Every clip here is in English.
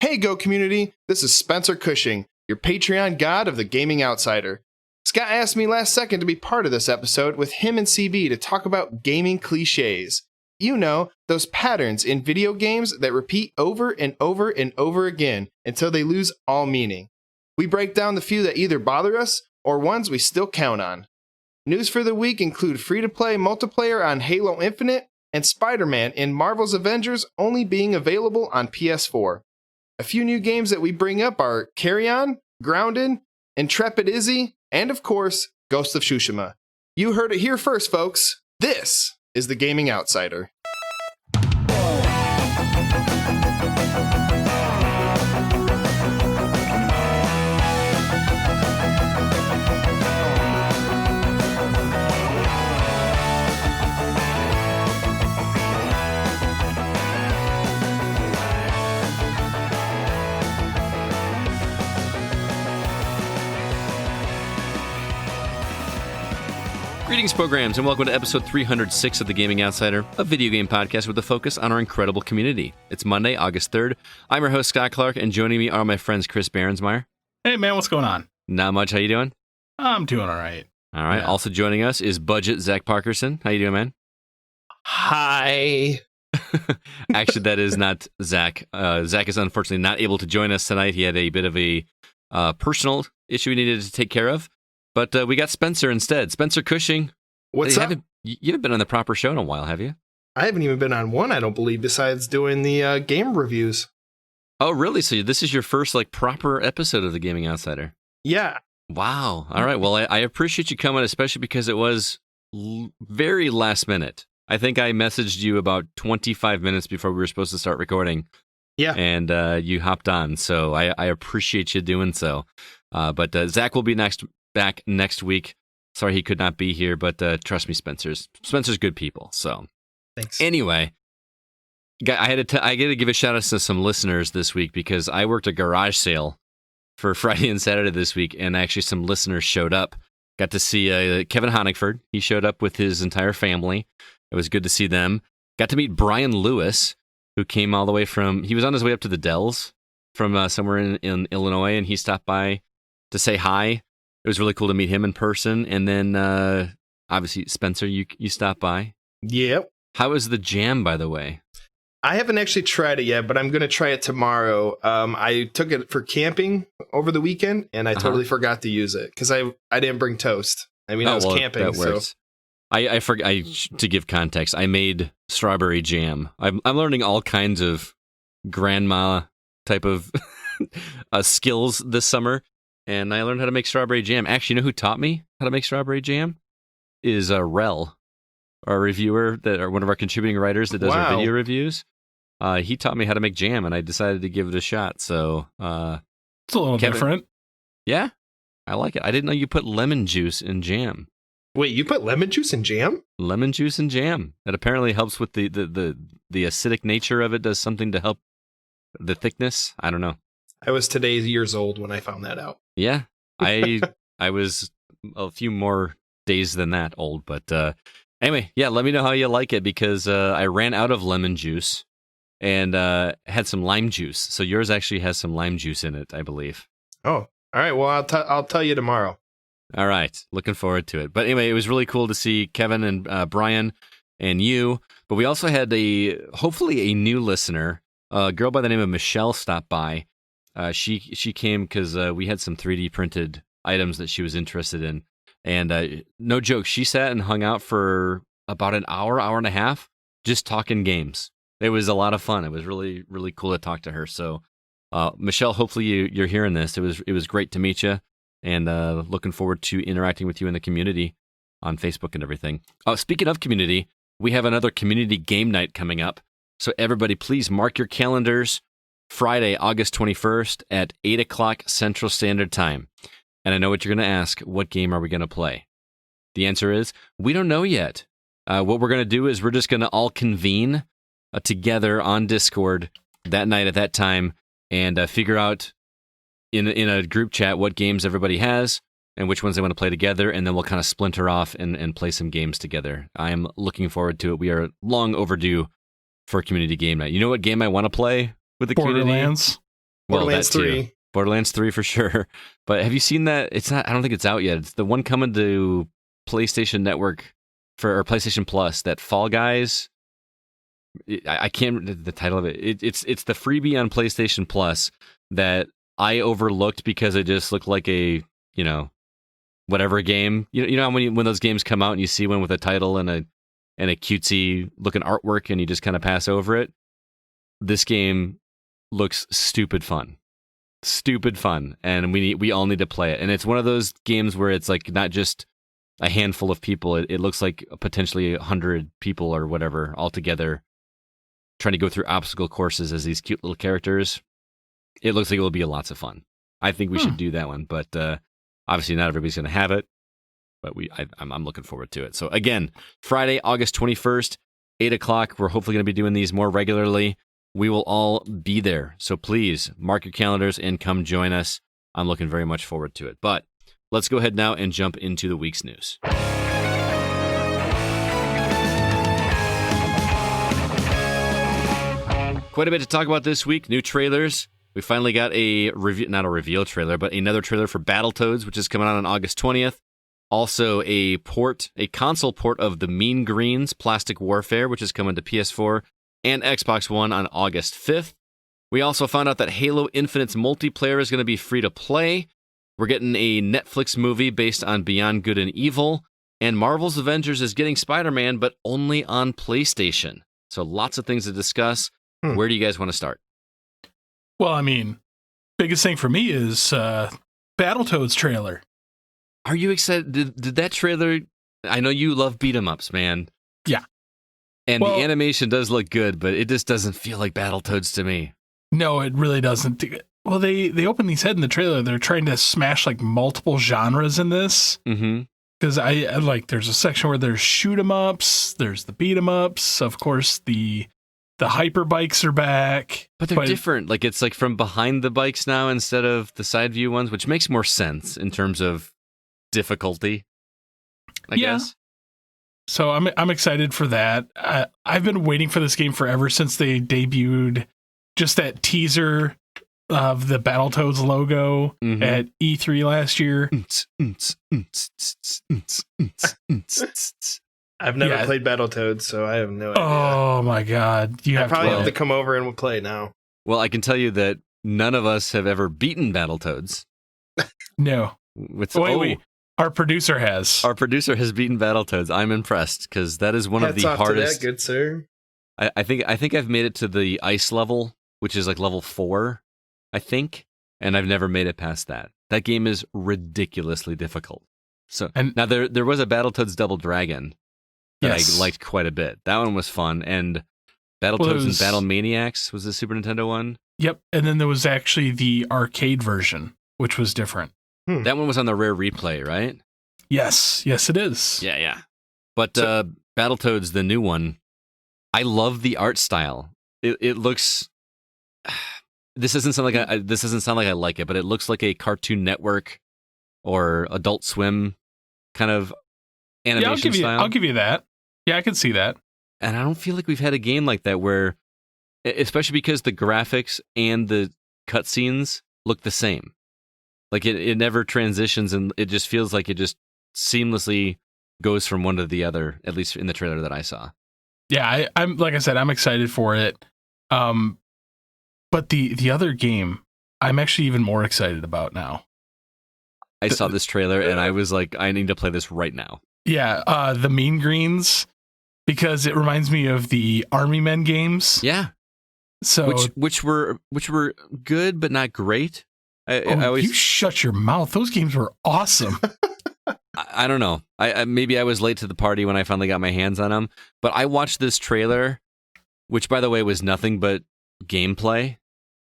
Hey Go community, this is Spencer Cushing, your Patreon god of the Gaming Outsider. Scott asked me last second to be part of this episode with him and CB to talk about gaming cliches. You know, those patterns in video games that repeat over and over and over again until they lose all meaning. We break down the few that either bother us or ones we still count on. News for the week include free-to-play multiplayer on Halo Infinite and Spider-Man in Marvel's Avengers only being available on PS4. A few new games that we bring up are Carrion, Grounded, Intrepid Izzy, and of course, Ghost of Tsushima. You heard it here first, folks. This is the Gaming Outsider. Greetings, programs, and welcome to episode 306 of The Gaming Outsider, a video game podcast with a focus on our incredible community. It's Monday, August 3rd. I'm your host, Scott Clark, and joining me are my friends Chris Behrensmeyer. Hey, man, what's going on? Not much. How you doing? I'm doing all right. All right. Yeah. Also joining us is Budget Zach Parkerson. How you doing, man? Hi. Actually, that is not Zach. Zach is unfortunately not able to join us tonight. He had a bit of a personal issue he needed to take care of. But we got Spencer instead. Spencer Cushing. What's up? You haven't been on the proper show in a while, have you? I haven't even been on one, I don't believe, besides doing the game reviews. Oh, really? So this is your first proper episode of The Gaming Outsider? Yeah. Wow. All right. Well, I appreciate you coming, especially because it was very last minute. I think I messaged you about 25 minutes before we were supposed to start recording. Yeah. And you hopped on. So I appreciate you doing so. But Zach will be back next week. Sorry he could not be here, but trust me, Spencer's good people. So Thanks. Anyway, I got to give a shout out to some listeners this week because I worked a garage sale for Friday and Saturday this week, and actually some listeners showed up. Got to see Kevin Honigford. He showed up with his entire family. It was good to see them. Got to meet Brian Lewis, who came all the way he was on his way up to the Dells from somewhere in Illinois, and he stopped by to say hi. It was really cool to meet him in person. And then, obviously, Spencer, you stopped by. Yep. How was the jam, by the way? I haven't actually tried it yet, but I'm going to try it tomorrow. I took it for camping over the weekend, and I totally forgot to use it because I didn't bring toast. I mean, I was camping. That works. So. I forgot to give context. I made strawberry jam. I'm learning all kinds of grandma type of skills this summer. And I learned how to make strawberry jam. Actually, you know who taught me how to make strawberry jam? Is Rel, our reviewer, or one of our contributing writers that does our video reviews. He taught me how to make jam, and I decided to give it a shot. So it's a little different. Yeah, I like it. I didn't know you put lemon juice in jam. Wait, you put lemon juice in jam? Lemon juice in jam. That apparently helps with the acidic nature of it. Does something to help the thickness. I don't know. I was years old when I found that out. Yeah, I was a few more days than that old, but anyway, yeah, let me know how you like it because I ran out of lemon juice and had some lime juice. So yours actually has some lime juice in it, I believe. Oh, all right. Well, I'll tell you tomorrow. All right, looking forward to it. But anyway, it was really cool to see Kevin and Brian and you. But we also had hopefully a new listener, a girl by the name of Michelle, stop by. She came because we had some 3D printed items that she was interested in. And no joke, she sat and hung out for about an hour and a half, just talking games. It was a lot of fun. It was really, really cool to talk to her. So, Michelle, hopefully you're hearing this. It was great to meet you, and looking forward to interacting with you in the community on Facebook and everything. Speaking of community, we have another community game night coming up. So everybody, please mark your calendars. Friday, August 21st at 8 o'clock Central Standard Time. And I know what you're going to ask. What game are we going to play? The answer is, we don't know yet. What we're going to do is we're just going to all convene together on Discord that night at that time and figure out in a group chat what games everybody has and which ones they want to play together, and then we'll kind of splinter off and play some games together. I am looking forward to it. We are long overdue for a community game night. You know what game I want to play with the community? Borderlands. Borderlands that too. 3. Borderlands 3 for sure. But have you seen that? It's not. I don't think it's out yet. It's the one coming to PlayStation Network or PlayStation Plus. That Fall Guys. I can't remember the title of it. It's the freebie on PlayStation Plus that I overlooked because it just looked like a whatever game. You know when those games come out and you see one with a title and a cutesy looking artwork and you just kind of pass over it. This game looks stupid fun, and we all need to play it. And it's one of those games where it's like not just a handful of people. It looks like potentially 100 people or whatever all together trying to go through obstacle courses as these cute little characters. It looks like it will be lots of fun. I think we should do that one, but obviously not everybody's going to have it. But I'm looking forward to it. So again, Friday, August 21st, 8 o'clock. We're hopefully going to be doing these more regularly. We will all be there. So please mark your calendars and come join us. I'm looking very much forward to it. But let's go ahead now and jump into the week's news. Quite a bit to talk about this week. New trailers. We finally got a review, not a reveal trailer, but another trailer for Battletoads, which is coming out on August 20th. Also a console port of the Mean Greens Plastic Warfare, which is coming to PS4 and Xbox One on August 5th. We also found out that Halo Infinite's multiplayer is going to be free to play. We're getting a Netflix movie based on Beyond Good and Evil. And Marvel's Avengers is getting Spider-Man, but only on PlayStation. So lots of things to discuss. Where do you guys want to start? Well, I mean, biggest thing for me is Battletoads trailer. Are you excited? Did that trailer... I know you love beat-em-ups, man. Yeah. And the animation does look good, but it just doesn't feel like Battletoads to me. No, it really doesn't. Well, they open these head in the trailer. They're trying to smash like multiple genres in this. Mm-hmm. Because I like, there's a section where there's shoot 'em ups, there's the beat 'em ups. Of course, the hyper bikes are back. But they're different. Like, it's like from behind the bikes now instead of the side view ones, which makes more sense in terms of difficulty, I guess. So I'm excited for that. I've been waiting for this game forever since they debuted just that teaser of the Battletoads logo at E3 last year. I've never played Battletoads, so I have no idea. Oh my god. I probably have to come over and we'll play now. Well, I can tell you that none of us have ever beaten Battletoads. No. Wait. Our producer has. Our producer has beaten Battletoads. I'm impressed because that is one of the hardest. To that, good sir. I think I've made it to the ice level, which is like level 4, I think, and I've never made it past that. That game is ridiculously difficult. So now there was a Battletoads Double Dragon that I liked quite a bit. That one was fun, and Battletoads and Battle Maniacs was the Super Nintendo one. Yep, and then there was actually the arcade version, which was different. That one was on the Rare Replay, right? Yes, it is. Yeah. But Battletoads, the new one, I love the art style. It looks. This doesn't sound like I like it, but it looks like a Cartoon Network or Adult Swim kind of animation style. I'll give you that. Yeah, I can see that. And I don't feel like we've had a game like that where, especially because the graphics and the cutscenes look the same. Like it never transitions, and it just feels like it just seamlessly goes from one to the other, at least in the trailer that I saw. Yeah, I'm like I said, I'm excited for it. But the other game, I'm actually even more excited about now. I saw this trailer and I was like, I need to play this right now. Yeah, the Mean Greens, because it reminds me of the Army Men games. Yeah. So which were good but not great. You shut your mouth. Those games were awesome. I don't know. Maybe I was late to the party when I finally got my hands on them. But I watched this trailer, which, by the way, was nothing but gameplay.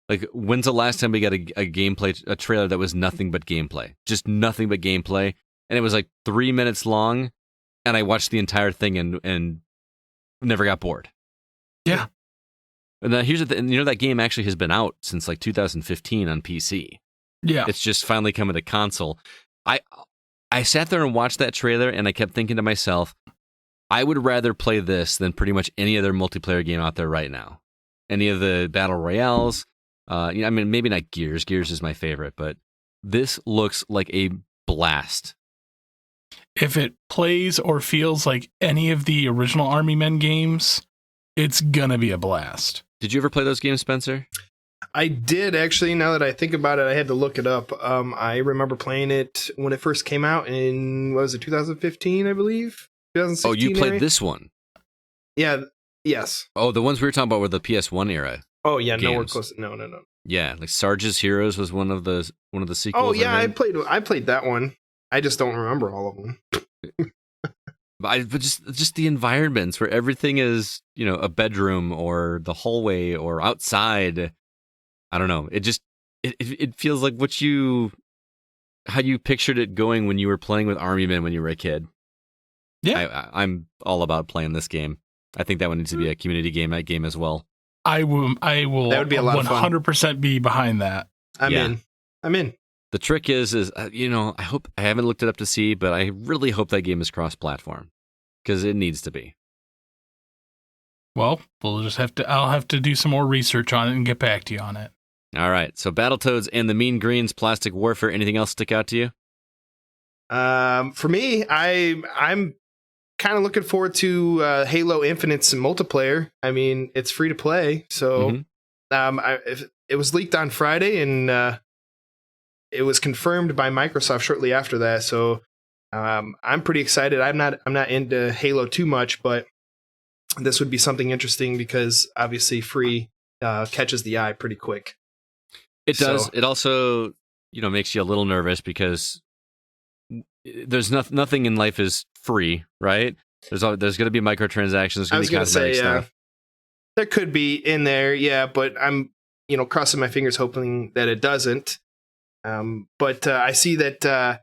Like, when's the last time we got a trailer that was nothing but gameplay? Just nothing but gameplay. And it was like 3 minutes long, and I watched the entire thing and never got bored. Yeah. And then here's the thing. You know, that game actually has been out since like 2015 on PC. Yeah. It's just finally coming to console. I sat there and watched that trailer, and I kept thinking to myself, I would rather play this than pretty much any other multiplayer game out there right now. Any of the battle royales, I mean, maybe not Gears. Gears is my favorite, but this looks like a blast. If it plays or feels like any of the original Army Men games, it's gonna be a blast. Did you ever play those games, Spencer? I did, actually. Now that I think about it, I had to look it up. I remember playing it when it first came out in, what was it, 2015, I believe? 2016. Oh, you played area? this one? Yeah, yes. Oh, the ones we were talking about were the PS1 era. Oh, yeah, nowhere games. close. No. Yeah, like Sarge's Heroes was one of the sequels. Oh, yeah, I played that one. I just don't remember all of them. But just the environments where everything is, a bedroom or the hallway or outside. I don't know. It feels like how you pictured it going when you were playing with Army Men when you were a kid. Yeah, I'm all about playing this game. I think that one needs to be a community game as well. I will. That would be a lot of fun. 100% be behind that. I'm in. The trick is I hope, I haven't looked it up to see, but I really hope that game is cross-platform because it needs to be. Well, I'll have to do some more research on it and get back to you on it. All right. So Battletoads and the Mean Greens Plastic Warfare. Anything else stick out to you? For me, I'm kind of looking forward to Halo Infinite's multiplayer. I mean, it's free to play, so it was leaked on Friday, and it was confirmed by Microsoft shortly after that. So I'm pretty excited. I'm not into Halo too much, but this would be something interesting because obviously free catches the eye pretty quick. It does. So, it also, makes you a little nervous because there's nothing in life is free, right? There's going to be microtransactions. There's going to be cosmetic stuff. There could be in there, yeah, but I'm, crossing my fingers hoping that it doesn't. But I see that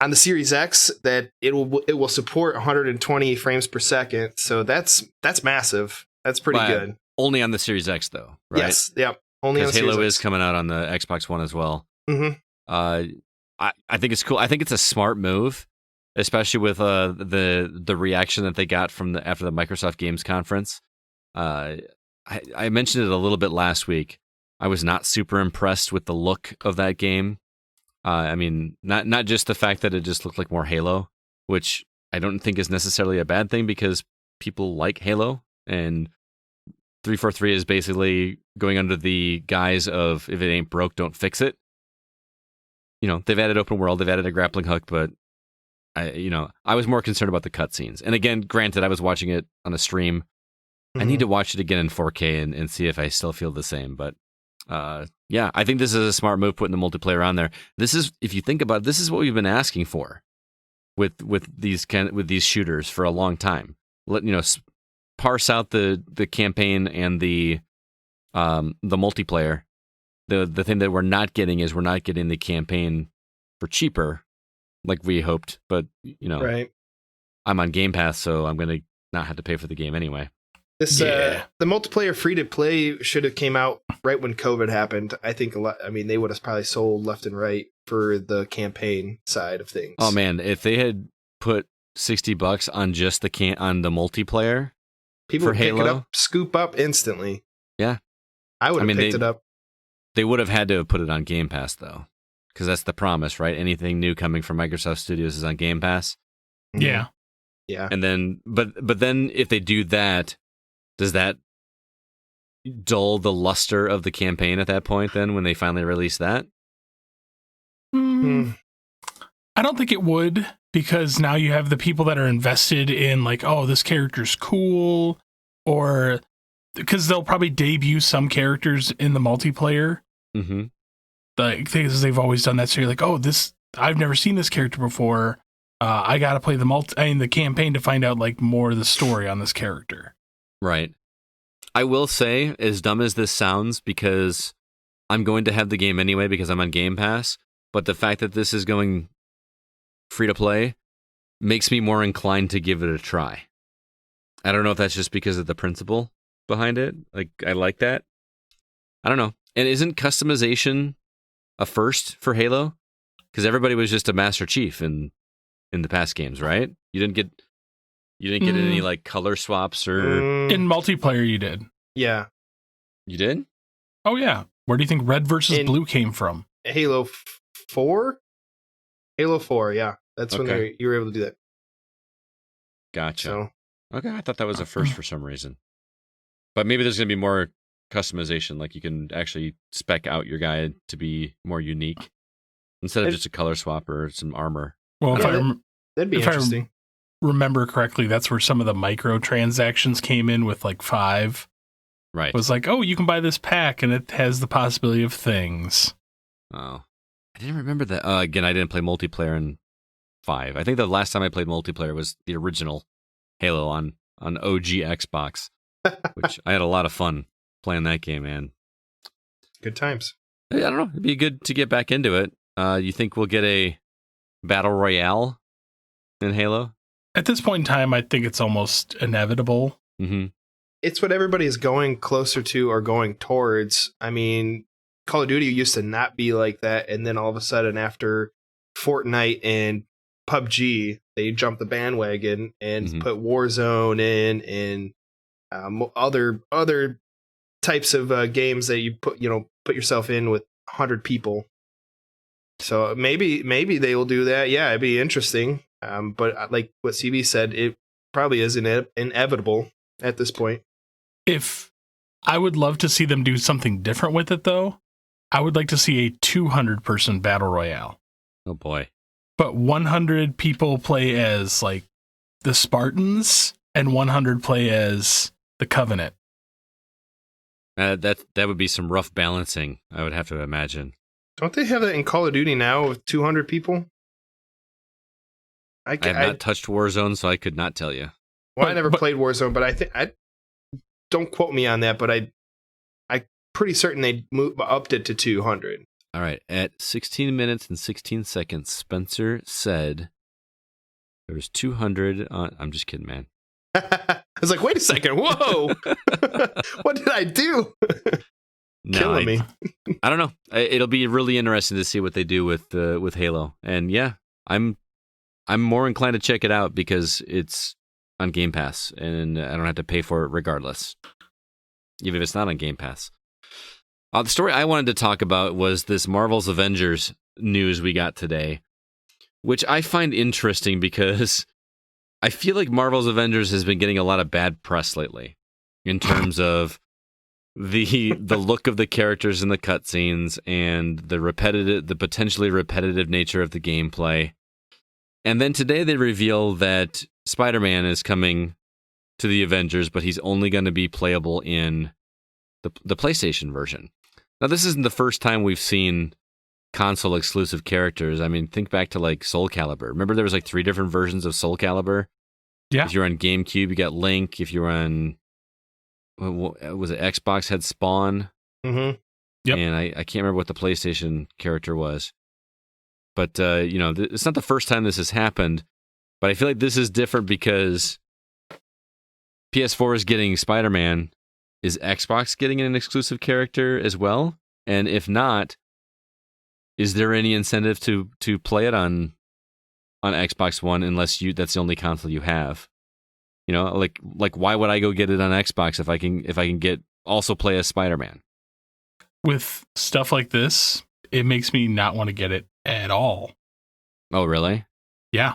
on the Series X that it will support 120 frames per second. So that's massive. That's pretty good. Only on the Series X though, right? Yes. Yep. Only on the Halo Series is X. coming out on the Xbox One as well. Mm-hmm. I think it's cool. I think it's a smart move, especially with the reaction that they got after the Microsoft Games Conference. I mentioned it a little bit last week. I was not super impressed with the look of that game. I mean, not just the fact that it just looked like more Halo, which I don't think is necessarily a bad thing because people like Halo, and 343 is basically going under the guise of if it ain't broke, don't fix it. They've added open world, they've added a grappling hook, but I was more concerned about the cutscenes. And again, granted, I was watching it on a stream. Mm-hmm. I need to watch it again in 4K and see if I still feel the same. But yeah, I think this is a smart move putting the multiplayer on there. This is, if you think about it, this is what we've been asking for with these shooters for a long time. Parse out the campaign and the multiplayer. The thing that we're not getting is we're not getting the campaign for cheaper like we hoped, but right. I'm on Game Pass, so I'm gonna not have to pay for the game anyway. The multiplayer free to play should have came out right when COVID happened. I think they would have probably sold left and right for the campaign side of things. Oh man, if they had put $60 on just on the multiplayer, people would pick it up, scoop up instantly. Yeah, I would have picked it up. They would have had to have put it on Game Pass though, because that's the promise, right? Anything new coming from Microsoft Studios is on Game Pass. Yeah, yeah. And then, but then if they do that, does that dull the luster of the campaign at that point? Then when they finally release that, I don't think it would, because now you have the people that are invested in like, oh, this character's cool, or because they'll probably debut some characters in the multiplayer. Mm-hmm. Like they've always done that. So you're like, oh, I've never seen this character before. I got to play the campaign to find out like more of the story on this character. Right. I will say, as dumb as this sounds, because I'm going to have the game anyway because I'm on Game Pass, but the fact that this is going free to play makes me more inclined to give it a try. I don't know if that's just because of the principle behind it. Like, I like that. I don't know. And isn't customization a first for Halo? Because everybody was just a Master Chief in the past games, right? You didn't get any like color swaps or in multiplayer. You did. Yeah, you did. Oh yeah. Where do you think red versus blue came from? Halo 4? Halo 4, yeah. That's when you were able to do that. Gotcha. So, okay, I thought that was a first for some reason. But maybe there's going to be more customization. Like you can actually spec out your guy to be more unique instead of just a color swap or some armor. Well, that'd be interesting. I remember correctly, that's where some of the microtransactions came in with like 5. Right. It was like, oh, you can buy this pack and it has the possibility of things. Oh, I didn't remember that. Again, I didn't play multiplayer in 5. I think the last time I played multiplayer was the original Halo on OG Xbox, which I had a lot of fun playing that game, man. Good times. I don't know. It'd be good to get back into it. You think we'll get a battle royale in Halo? At this point in time, I think it's almost inevitable. Mm-hmm. It's what everybody is going closer to or going towards. I mean, Call of Duty used to not be like that, and then all of a sudden, after Fortnite and PUBG, they jumped the bandwagon and put Warzone in and other types of games that you put yourself in with 100 people. So maybe they will do that. Yeah, it'd be interesting. But like what CB said, it probably is inevitable at this point. If I would love to see them do something different with it, though, I would like to see a 200-person battle royale. Oh boy! But 100 people play as like the Spartans, and 100 play as the Covenant. That would be some rough balancing, I would have to imagine. Don't they have that in Call of Duty now with 200 people? I have not touched Warzone, so I could not tell you. Well, I never played Warzone, but I don't quote me on that, but I'm pretty certain they upped it to 200. All right, at 16 minutes and 16 seconds, Spencer said there's 200 on... I'm just kidding, man. I was like, wait a second, whoa! What did I do? No, Killing me. I don't know. It'll be really interesting to see what they do with Halo. And yeah, I'm more inclined to check it out because it's on Game Pass, and I don't have to pay for it regardless, even if it's not on Game Pass. The story I wanted to talk about was this Marvel's Avengers news we got today, which I find interesting because I feel like Marvel's Avengers has been getting a lot of bad press lately in terms of the look of the characters in the cutscenes and the potentially repetitive nature of the gameplay. And then today they reveal that Spider-Man is coming to the Avengers, but he's only going to be playable in the PlayStation version. Now, this isn't the first time we've seen console exclusive characters. I mean, think back to like Soul Calibur. Remember there was like 3 different versions of Soul Calibur? Yeah. If you're on GameCube, you got Link. If you're on, was it Xbox, had Spawn? Mm-hmm. Yep. And I can't remember what the PlayStation character was. But, it's not the first time this has happened. But I feel like this is different because PS4 is getting Spider-Man. Is Xbox getting an exclusive character as well? And if not, is there any incentive to play it on Xbox One unless that's the only console you have? You know, like why would I go get it on Xbox if I can also play as Spider-Man? With stuff like this, it makes me not want to get it at all. Oh, really? Yeah.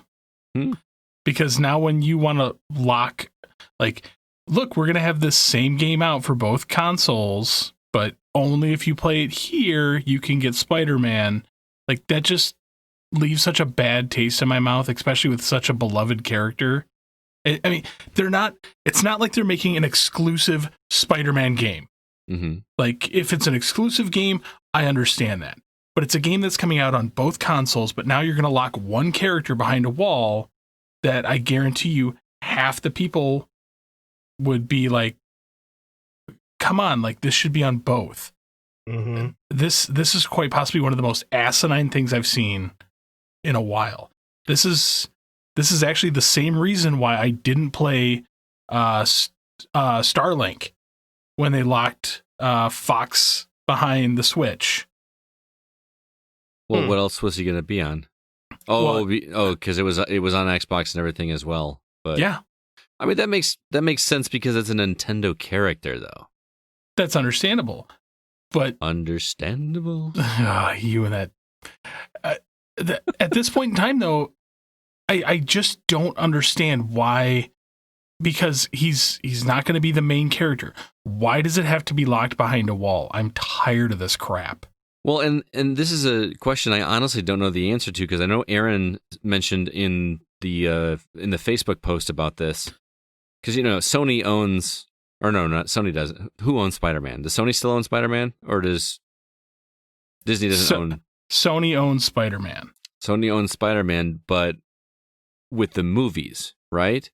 Because now when you want to lock, like, look, we're going to have this same game out for both consoles, but only if you play it here, you can get Spider-Man. Like, that just leaves such a bad taste in my mouth, especially with such a beloved character. I mean, it's not like they're making an exclusive Spider-Man game. Mm-hmm. Like, if it's an exclusive game, I understand that. But it's a game that's coming out on both consoles, but now you're going to lock one character behind a wall that I guarantee you half the people would be like, come on, like this should be on both. Mm-hmm. This is quite possibly one of the most asinine things I've seen in a while. This is actually the same reason why I didn't play Starlink when they locked Fox behind the Switch. Well, what else was he going to be on? Oh, because it was on Xbox and everything as well. But yeah, I mean that makes sense because it's a Nintendo character, though. That's understandable. But understandable. You and that. At this point in time, though, I just don't understand why. Because he's not going to be the main character. Why does it have to be locked behind a wall? I'm tired of this crap. Well, and this is a question I honestly don't know the answer to, because I know Aaron mentioned in the Facebook post about this, because Sony owns, or no, not Sony doesn't. Who owns Spider-Man? Does Sony still own Spider-Man, or does Disney doesn't own? Sony owns Spider-Man. Sony owns Spider-Man, but with the movies, right?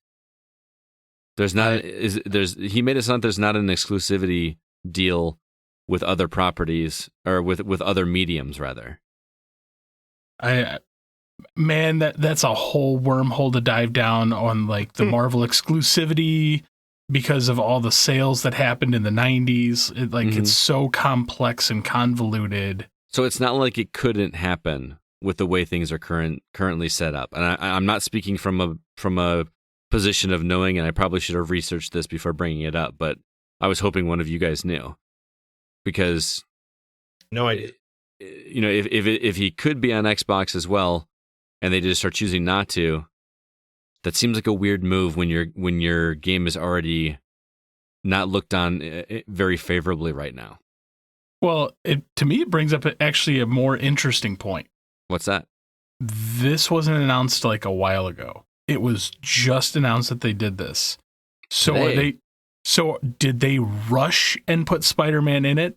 There's not he made it sound there's not an exclusivity deal with other properties, or with other mediums rather. That's a whole wormhole to dive down on, like the Marvel exclusivity, because of all the sales that happened in the 90s. It's so complex and convoluted. So it's not like it couldn't happen with the way things are currently set up. And I'm not speaking from a position of knowing, and I probably should have researched this before bringing it up, but I was hoping one of you guys knew, because no idea. If he could be on Xbox as well, and they just are choosing not to, that seems like a weird move when your game is already not looked on very favorably right now. Well, to me, it brings up actually a more interesting point. What's that? This wasn't announced like a while ago. It was just announced that they did this. So did they rush and put Spider-Man in it?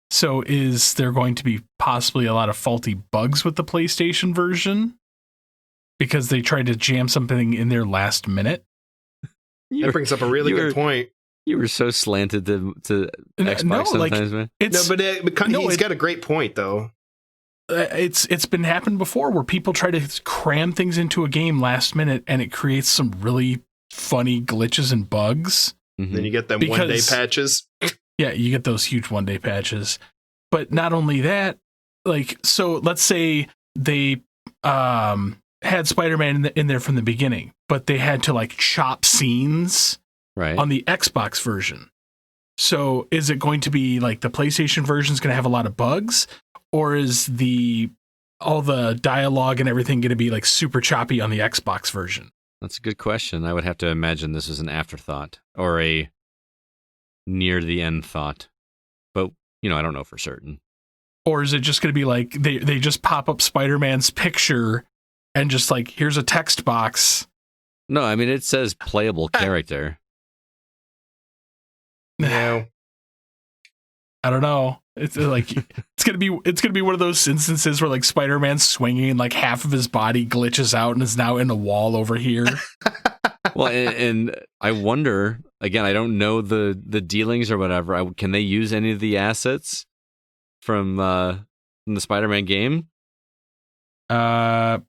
So is there going to be possibly a lot of faulty bugs with the PlayStation version, because they tried to jam something in there last minute? That brings up a really good point. You were so slanted to Xbox sometimes, man. He's got a great point, though. It's been happened before, where people try to cram things into a game last minute, and it creates some really funny glitches and bugs. Mm-hmm. Then you get them 1-day patches. Yeah, you get those huge 1-day patches. But not only that, so let's say they had Spider-Man in there from the beginning, but they had to chop scenes on the Xbox version. So is it going to be the PlayStation version is going to have a lot of bugs? Or is all the dialogue and everything going to be super choppy on the Xbox version? That's a good question. I would have to imagine this is an afterthought or a near the end thought, but I don't know for certain. Or is it just going to be they just pop up Spider-Man's picture and just here's a text box? No, I mean it says playable character. No. I don't know. It's it's gonna be one of those instances where Spider-Man's swinging and half of his body glitches out and is now in a wall over here. Well, and I wonder again. I don't know the dealings or whatever. Can they use any of the assets from the Spider-Man game? Again,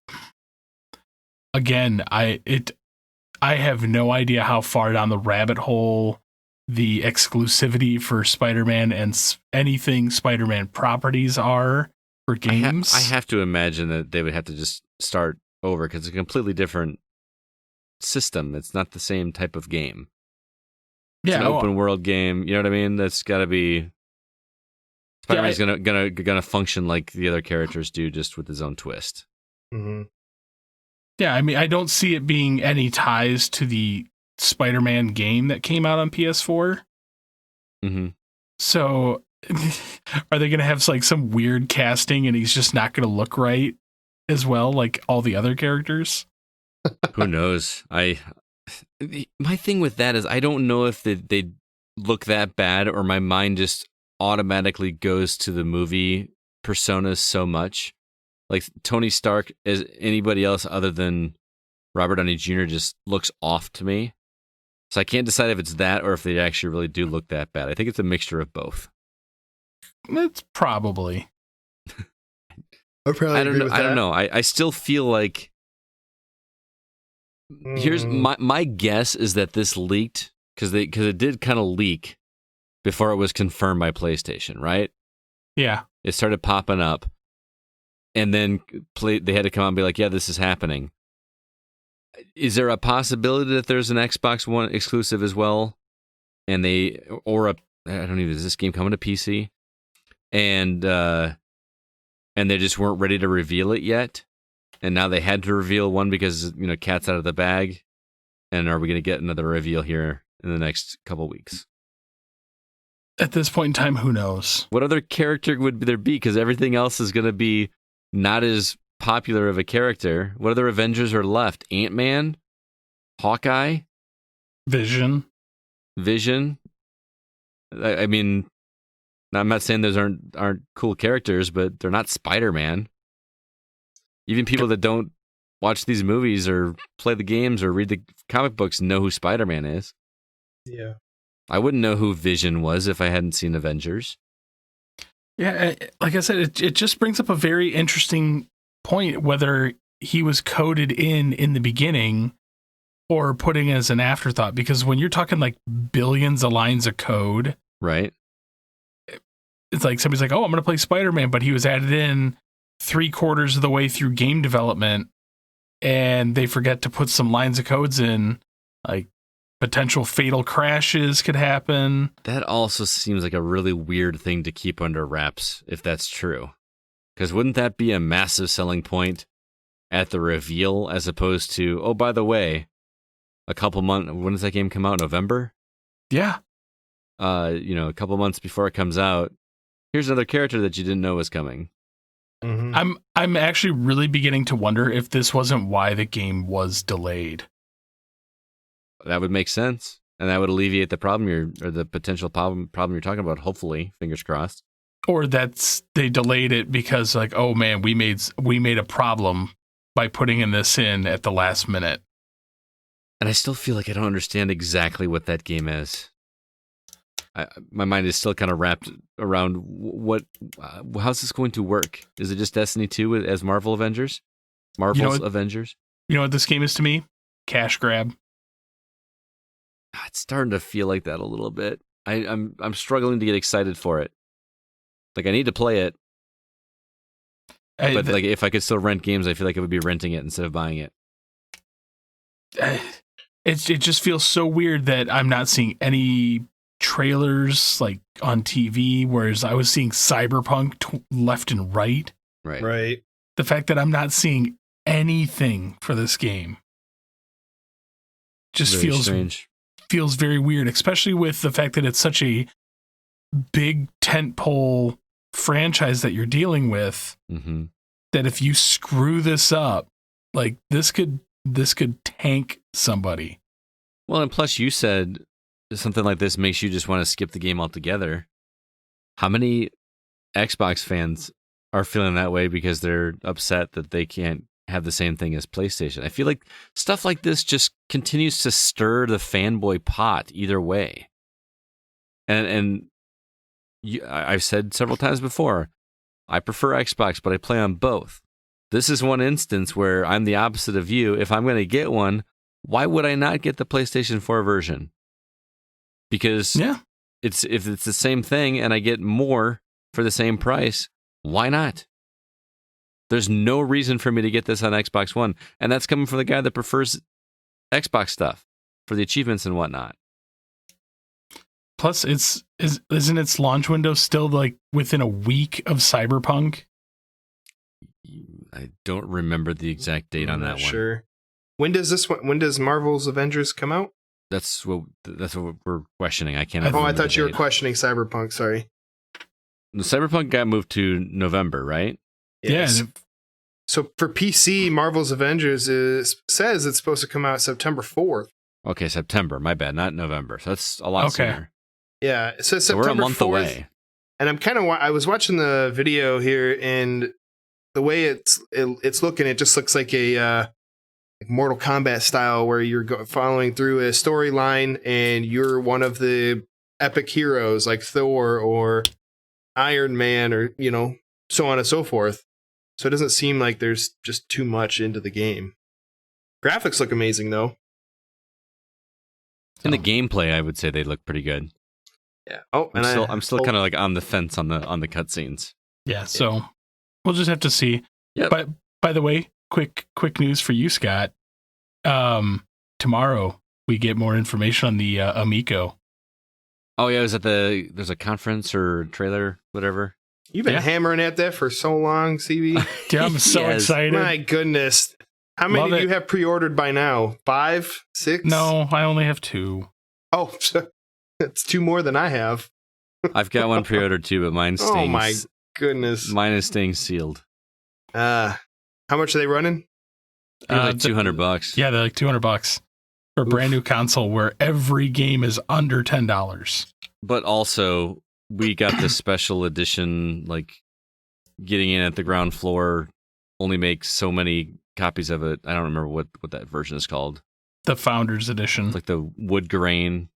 I have no idea how far down the rabbit hole the exclusivity for Spider-Man and anything Spider-Man properties are for games. I have to imagine that they would have to just start over, because it's a completely different system. It's not the same type of game. It's an open world game. You know what I mean? That's got to be. Spider-Man's gonna function like the other characters do, just with his own twist. Mm-hmm. Yeah, I mean, I don't see it being any ties to the Spider-Man game that came out on PS4. Mm-hmm. So are they going to have some weird casting and he's just not going to look right as well, like all the other characters? Who knows? My thing with that is I don't know if they look that bad, or my mind just automatically goes to the movie personas so much. Tony Stark as anybody else other than Robert Downey Jr. just looks off to me. So I can't decide if it's that or if they actually really do look that bad. I think it's a mixture of both. It's probably. I don't know. I still feel like here's my guess is that this leaked because it did kind of leak before it was confirmed by PlayStation, right? Yeah. It started popping up, and then they had to come out and be like, "Yeah, this is happening." Is there a possibility that there's an Xbox One exclusive as well? And I don't even, is this game coming to PC? and they just weren't ready to reveal it yet, and now they had to reveal one because cat's out of the bag. And are we going to get another reveal here in the next couple weeks? At this point in time, who knows? What other character would there be? Because everything else is going to be not as popular of a character. What other Avengers are left? Ant-Man? Hawkeye? Vision? I mean, I'm not saying those aren't cool characters, but they're not Spider-Man. Even people that don't watch these movies or play the games or read the comic books know who Spider-Man is. Yeah. I wouldn't know who Vision was if I hadn't seen Avengers. Yeah, like I said, it just brings up a very interesting point, whether he was coded in the beginning or putting as an afterthought. Because when you're talking like billions of lines of code, right? It's like somebody's like, oh, I'm going to play Spider-Man, but he was added in 3/4 of the way through game development, and they forget to put some lines of codes in, like potential fatal crashes could happen. That also seems like a really weird thing to keep under wraps, if that's true. Because wouldn't that be a massive selling point at the reveal, as opposed to, oh, by the way, a couple months, when does that game come out? November? Yeah. A couple months before it comes out, here's another character that you didn't know was coming. Mm-hmm. I'm actually really beginning to wonder if this wasn't why the game was delayed. That would make sense, and that would alleviate the problem or the potential problem you're talking about. Hopefully, fingers crossed. Or that's they delayed it because, like, oh man, we made a problem by putting this in at the last minute. And I still feel like I don't understand exactly what that game is. My mind is still kind of wrapped around how's this going to work? Is it just Destiny 2 as Marvel Avengers? Avengers? You know what this game is to me? Cash grab. It's starting to feel like that a little bit. I'm struggling to get excited for it. Like, I need to play it, but like if I could still rent games, I feel like I would be renting it instead of buying it. It just feels so weird that I'm not seeing any trailers like on TV, whereas I was seeing Cyberpunk left and right. Right. The fact that I'm not seeing anything for this game just Very feels strange. Feels very weird, especially with the fact that it's such a big tentpole franchise that you're dealing with. Mm-hmm. That if you screw this up, like this could tank somebody. Well, and plus you said something like this makes you just want to skip the game altogether. How many Xbox fans are feeling that way because they're upset that they can't have the same thing as PlayStation? I feel like stuff like this just continues to stir the fanboy pot either way. And I've said several times before, I prefer Xbox, but I play on both. This is one instance where I'm the opposite of you. If I'm going to get one, why would I not get the PlayStation 4 version? Because if it's the same thing and I get more for the same price, why not? There's no reason for me to get this on Xbox One. And that's coming from the guy that prefers Xbox stuff for the achievements and whatnot. Plus, isn't its launch window still like within a week of Cyberpunk? I don't remember the exact date on that one. Sure. When does Marvel's Avengers come out? That's what we're questioning. I can't. I thought you were questioning Cyberpunk. Sorry. The Cyberpunk got moved to November, right? Yes. Yeah. So for PC, Marvel's Avengers says it's supposed to come out September 4th. Okay, September. My bad, not November. So that's a lot sooner. Yeah, it says September we're a month 4th, away. And I was watching the video here, and the way it's looking, it just looks like a Mortal Kombat style, where you're following through a storyline, and you're one of the epic heroes like Thor or Iron Man, or so on and so forth. So it doesn't seem like there's just too much into the game. Graphics look amazing, though. In the gameplay, I would say they look pretty good. Yeah. Oh, and I'm still kind of like on the fence on the cutscenes. Yeah. So we'll just have to see. Yeah. But by the way, quick news for you, Scott. Tomorrow we get more information on the Amico. Oh yeah, there's a conference or trailer, whatever. You've been Yeah. hammering at that for so long, CB. Dude, I'm so Yes. excited. My goodness. How many Love do it. you have pre-ordered by now? 5? 6? No, I only have 2. Oh, that's 2 more than I have. I've got one pre-ordered too, but mine's Oh staying. my goodness. Mine is staying sealed. How much are they running? They're like The- $200. Yeah, they're like $200 for a brand new console where every game is under $10. But also, we got this special edition, like getting in at the ground floor only makes so many copies of it. I don't remember what that version is called. The Founders Edition. It's like the wood grain.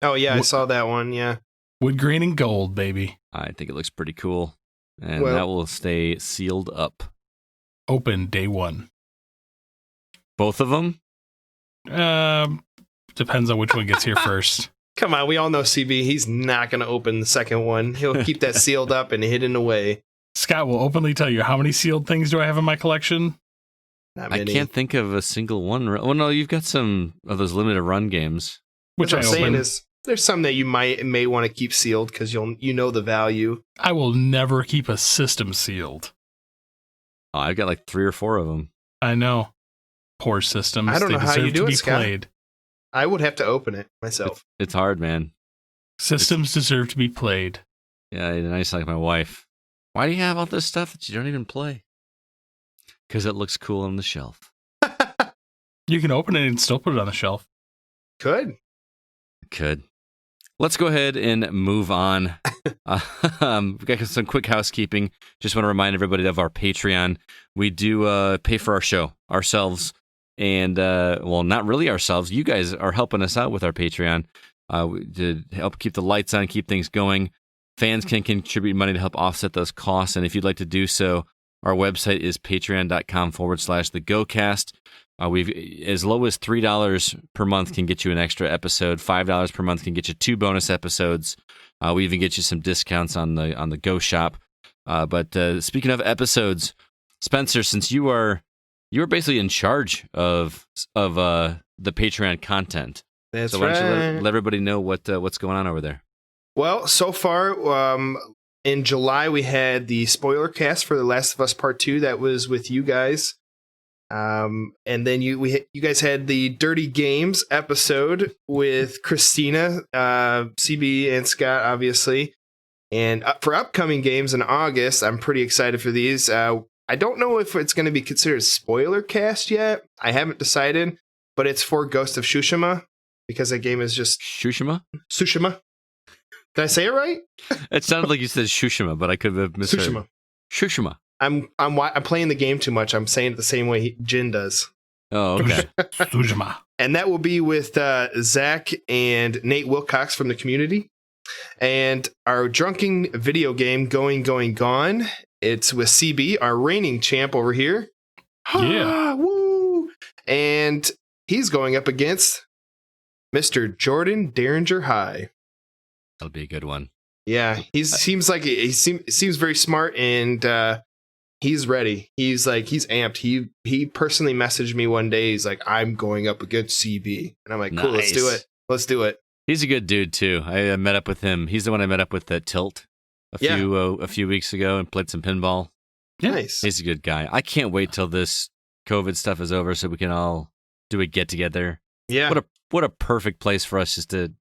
Oh, yeah, I saw that one. Yeah. Wood grain and gold, baby. I think it looks pretty cool. And Well- that will stay sealed up. Open day 1. Both of them? Depends on which one gets here first. Come on, we all know CB. He's not going to open the second one. He'll keep that sealed up and hidden away. Scott will openly tell you how many sealed things do I have in my collection. Not I many. can't think of a single one. Well, no, you've got some of those limited run games. Which What I I'm saying open. is, there's some that you may want to keep sealed because you know the value. I will never keep a system sealed. Oh, I've got like 3 or 4 of them. I know. Poor systems. I don't They know how you deserve do to it, be Scott. played. I would have to open it myself. It's hard, man. Systems deserve to be played. Yeah, nice like my wife. Why do you have all this stuff that you don't even play? Because it looks cool on the shelf. You can open it and still put it on the shelf. Could. Could. Let's go ahead and move on. We've got some quick housekeeping. Just want to remind everybody of our Patreon. We do pay for our show ourselves. And, well, not really ourselves. You guys are helping us out with our Patreon to help keep the lights on, keep things going. Fans can contribute money to help offset those costs. And if you'd like to do so, our website is patreon.com/thegocast. We've as low as $3 per month can get you an extra episode. $5 per month can get you 2 bonus episodes. We even get you some discounts on the Go Shop. But speaking of episodes, Spencer, since you are basically in charge of the Patreon content, That's so why don't you right. let everybody know what's going on over there? Well, so far, in July, we had the spoiler cast for The Last of Us Part 2 that was with you guys. And then you guys had the Dirty Games episode with Christina, CB, and Scott, obviously. And for upcoming games in August, I'm pretty excited for these. I don't know if it's going to be considered a spoiler cast yet. I haven't decided, but it's for Ghost of Tsushima because that game is just Tsushima? Tsushima. Did I say it right? It sounded like you said Tsushima, but I could have misheard. Tsushima. Tsushima. I'm playing the game too much. I'm saying it the same way Jin does. Oh, okay. Sujima. And that will be with Zach and Nate Wilcox from the community. And our drunken video game, Going, Gone. It's with CB, our reigning champ over here. Yeah. Woo! And he's going up against Mr. Jordan Derringer High. That'll be a good one. Yeah, seems very smart and he's ready. He's amped. He personally messaged me one day. He's like, I'm going up against CB, and I'm like, cool, let's do Nice. it. Let's do it. He's a good dude too. I met up with him. He's the one I met up with at Tilt a few weeks ago and played some pinball. Yeah. Nice. He's a good guy. I can't wait till this COVID stuff is over so we can all do a get together. Yeah. What a perfect place for us just to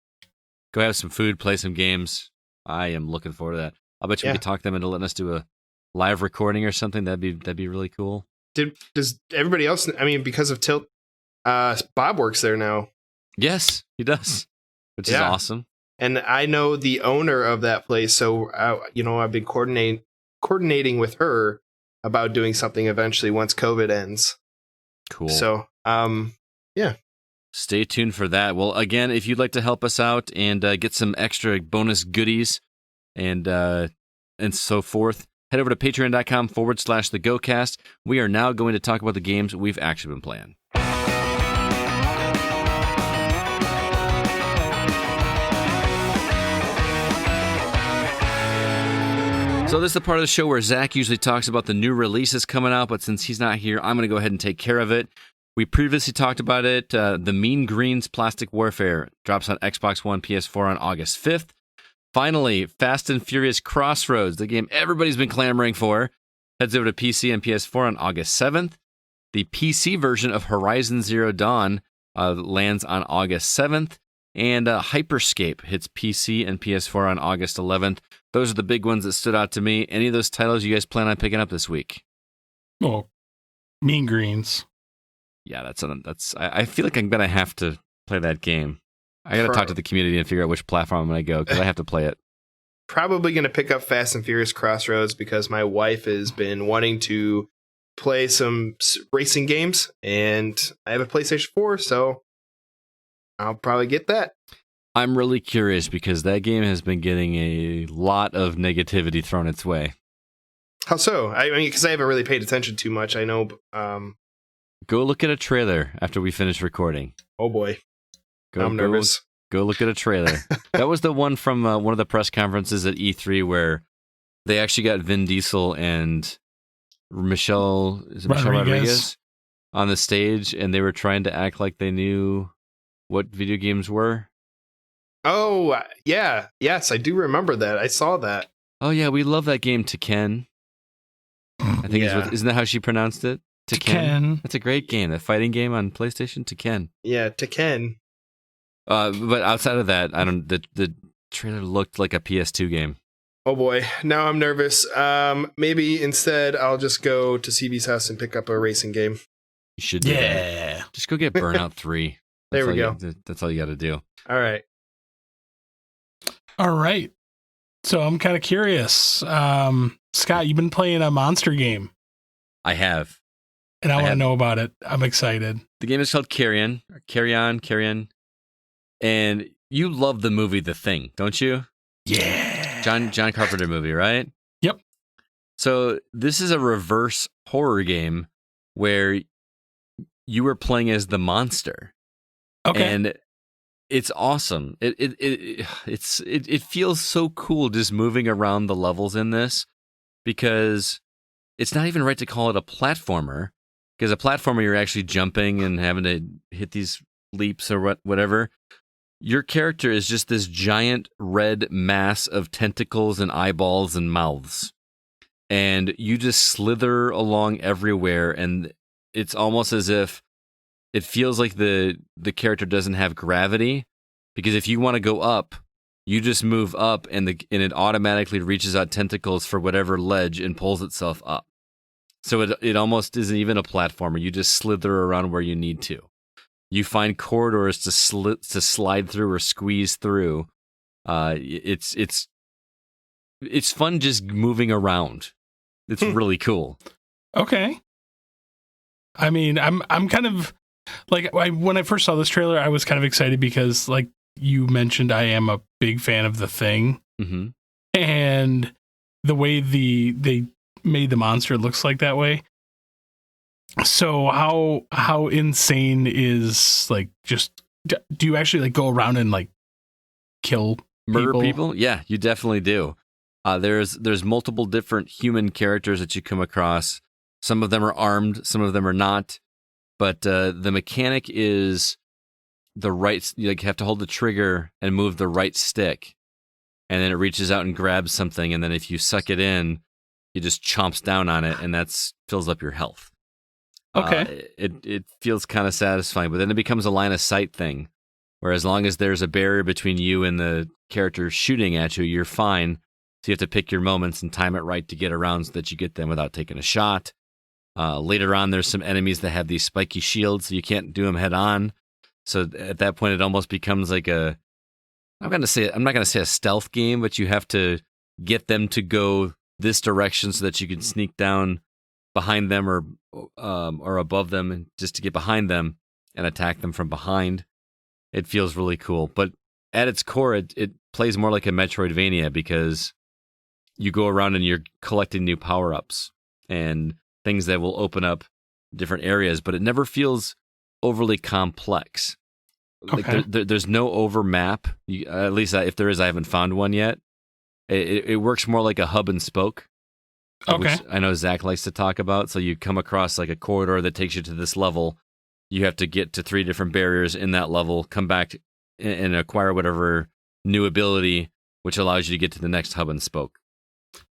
go have some food, play some games. I am looking forward to that. I'll bet you we could talk them into letting us do a live recording or something. That'd be really cool. Does everybody else? I mean, because of Tilt, Bob works there now, Yes, he does, which is Yeah. awesome. and I know the owner of that place. So I've been coordinating with her about doing something eventually once COVID ends. Cool. So Stay tuned for that. Well, again, if you'd like to help us out and get some extra bonus goodies and so forth, head over to patreon.com/thegocast. We are now going to talk about the games we've actually been playing. So this is the part of the show where Zach usually talks about the new releases coming out, but since he's not here, I'm going to go ahead and take care of it. We previously talked about it. The Mean Greens Plastic Warfare drops on Xbox One, PS4 on August 5th. Finally, Fast and Furious Crossroads, the game everybody's been clamoring for, heads over to PC and PS4 on August 7th. The PC version of Horizon Zero Dawn lands on August 7th. And Hyperscape hits PC and PS4 on August 11th. Those are the big ones that stood out to me. Any of those titles you guys plan on picking up this week? Oh, Mean Greens. Yeah, that's. I feel like I'm gonna have to play that game. I gotta talk to the community and figure out which platform I'm gonna go because I have to play it. Probably gonna pick up Fast and Furious Crossroads because my wife has been wanting to play some racing games, and I have a PlayStation 4, so I'll probably get that. I'm really curious because that game has been getting a lot of negativity thrown its way. How so? I mean, because I haven't really paid attention too much. I know. Go look at a trailer after we finish recording. Oh boy, I'm nervous. Go look at a trailer. That was the one from one of the press conferences at E3 where they actually got Vin Diesel and Michelle Rodriguez on the stage, and they were trying to act like they knew what video games were. Oh, yeah. Yes, I do remember that. I saw that. Oh, yeah, we love that game, Tekken. I think isn't that how she pronounced it? Tekken. That's a great game. That fighting game on PlayStation, Tekken. Yeah, Tekken. But outside of that, the trailer looked like a PS2 game. Oh boy, now I'm nervous. Maybe instead I'll just go to CB's house and pick up a racing game. You should do that. Just go get Burnout 3. There we go. That's all you got to do. All right. So I'm kind of curious. Scott, you've been playing a monster game. I have. And I want to know about it. I'm excited. The game is called Carrion. And you love the movie The Thing, don't you? Yeah. John Carpenter movie, right? Yep. So this is a reverse horror game where you were playing as the monster. Okay. And it's awesome. It feels so cool just moving around the levels in this because it's not even right to call it a platformer because a platformer you're actually jumping and having to hit these leaps or whatever. Your character is just this giant red mass of tentacles and eyeballs and mouths. And you just slither along everywhere, and it's almost as if it feels like the character doesn't have gravity, because if you want to go up, you just move up, and it automatically reaches out tentacles for whatever ledge and pulls itself up. So it almost isn't even a platformer. You just slither around where you need to. You find corridors to slide through or squeeze through. It's fun just moving around. It's really cool. Okay. I mean, I'm kind of like when I first saw this trailer, I was kind of excited because, like you mentioned, I am a big fan of The Thing, and the way they made the monster looks like that way. So how insane is like just do you actually like go around and like kill murder people? Yeah, you definitely do. There's multiple different human characters that you come across. Some of them are armed, some of them are not. But the mechanic is the right. You have to hold the trigger and move the right stick, and then it reaches out and grabs something. And then if you suck it in, it just chomps down on it, and that's fills up your health. Okay. It feels kind of satisfying, but then it becomes a line of sight thing, where as long as there's a barrier between you and the character shooting at you, you're fine. So you have to pick your moments and time it right to get around so that you get them without taking a shot. Later on, there's some enemies that have these spiky shields, so you can't do them head on. So at that point, it almost becomes like I'm not gonna say a stealth game, but you have to get them to go this direction so that you can sneak down behind them or above them, and just to get behind them and attack them from behind. It feels really cool, but at its core, it plays more like a Metroidvania because you go around and you're collecting new power-ups and things that will open up different areas, but it never feels overly complex. Okay. Like there's no overmap. At least if there is, I haven't found one yet. It works more like a hub and spoke. Okay. Which I know Zach likes to talk about. So you come across like a corridor that takes you to this level. You have to get to 3 different barriers in that level, come back and acquire whatever new ability which allows you to get to the next hub and spoke.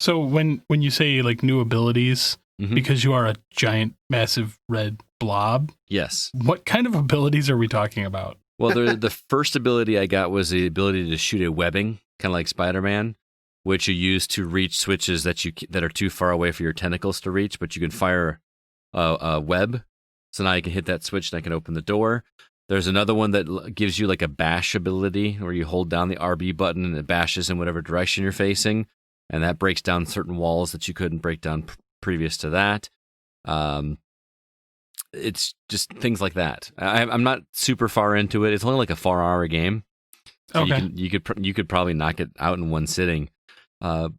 So when you say like new abilities, Mhm. because you are a giant, massive red blob, Yes. what kind of abilities are we talking about? Well, the first ability I got was the ability to shoot a webbing, kind of like Spider-Man, which you use to reach switches that are too far away for your tentacles to reach, but you can fire a web. So now you can hit that switch and I can open the door. There's another one that gives you like a bash ability where you hold down the RB button and it bashes in whatever direction you're facing. And that breaks down certain walls that you couldn't break down previous to that. It's just things like that. I'm not super far into it. It's only like a 4-hour game. So Okay. you could probably knock it out in one sitting. But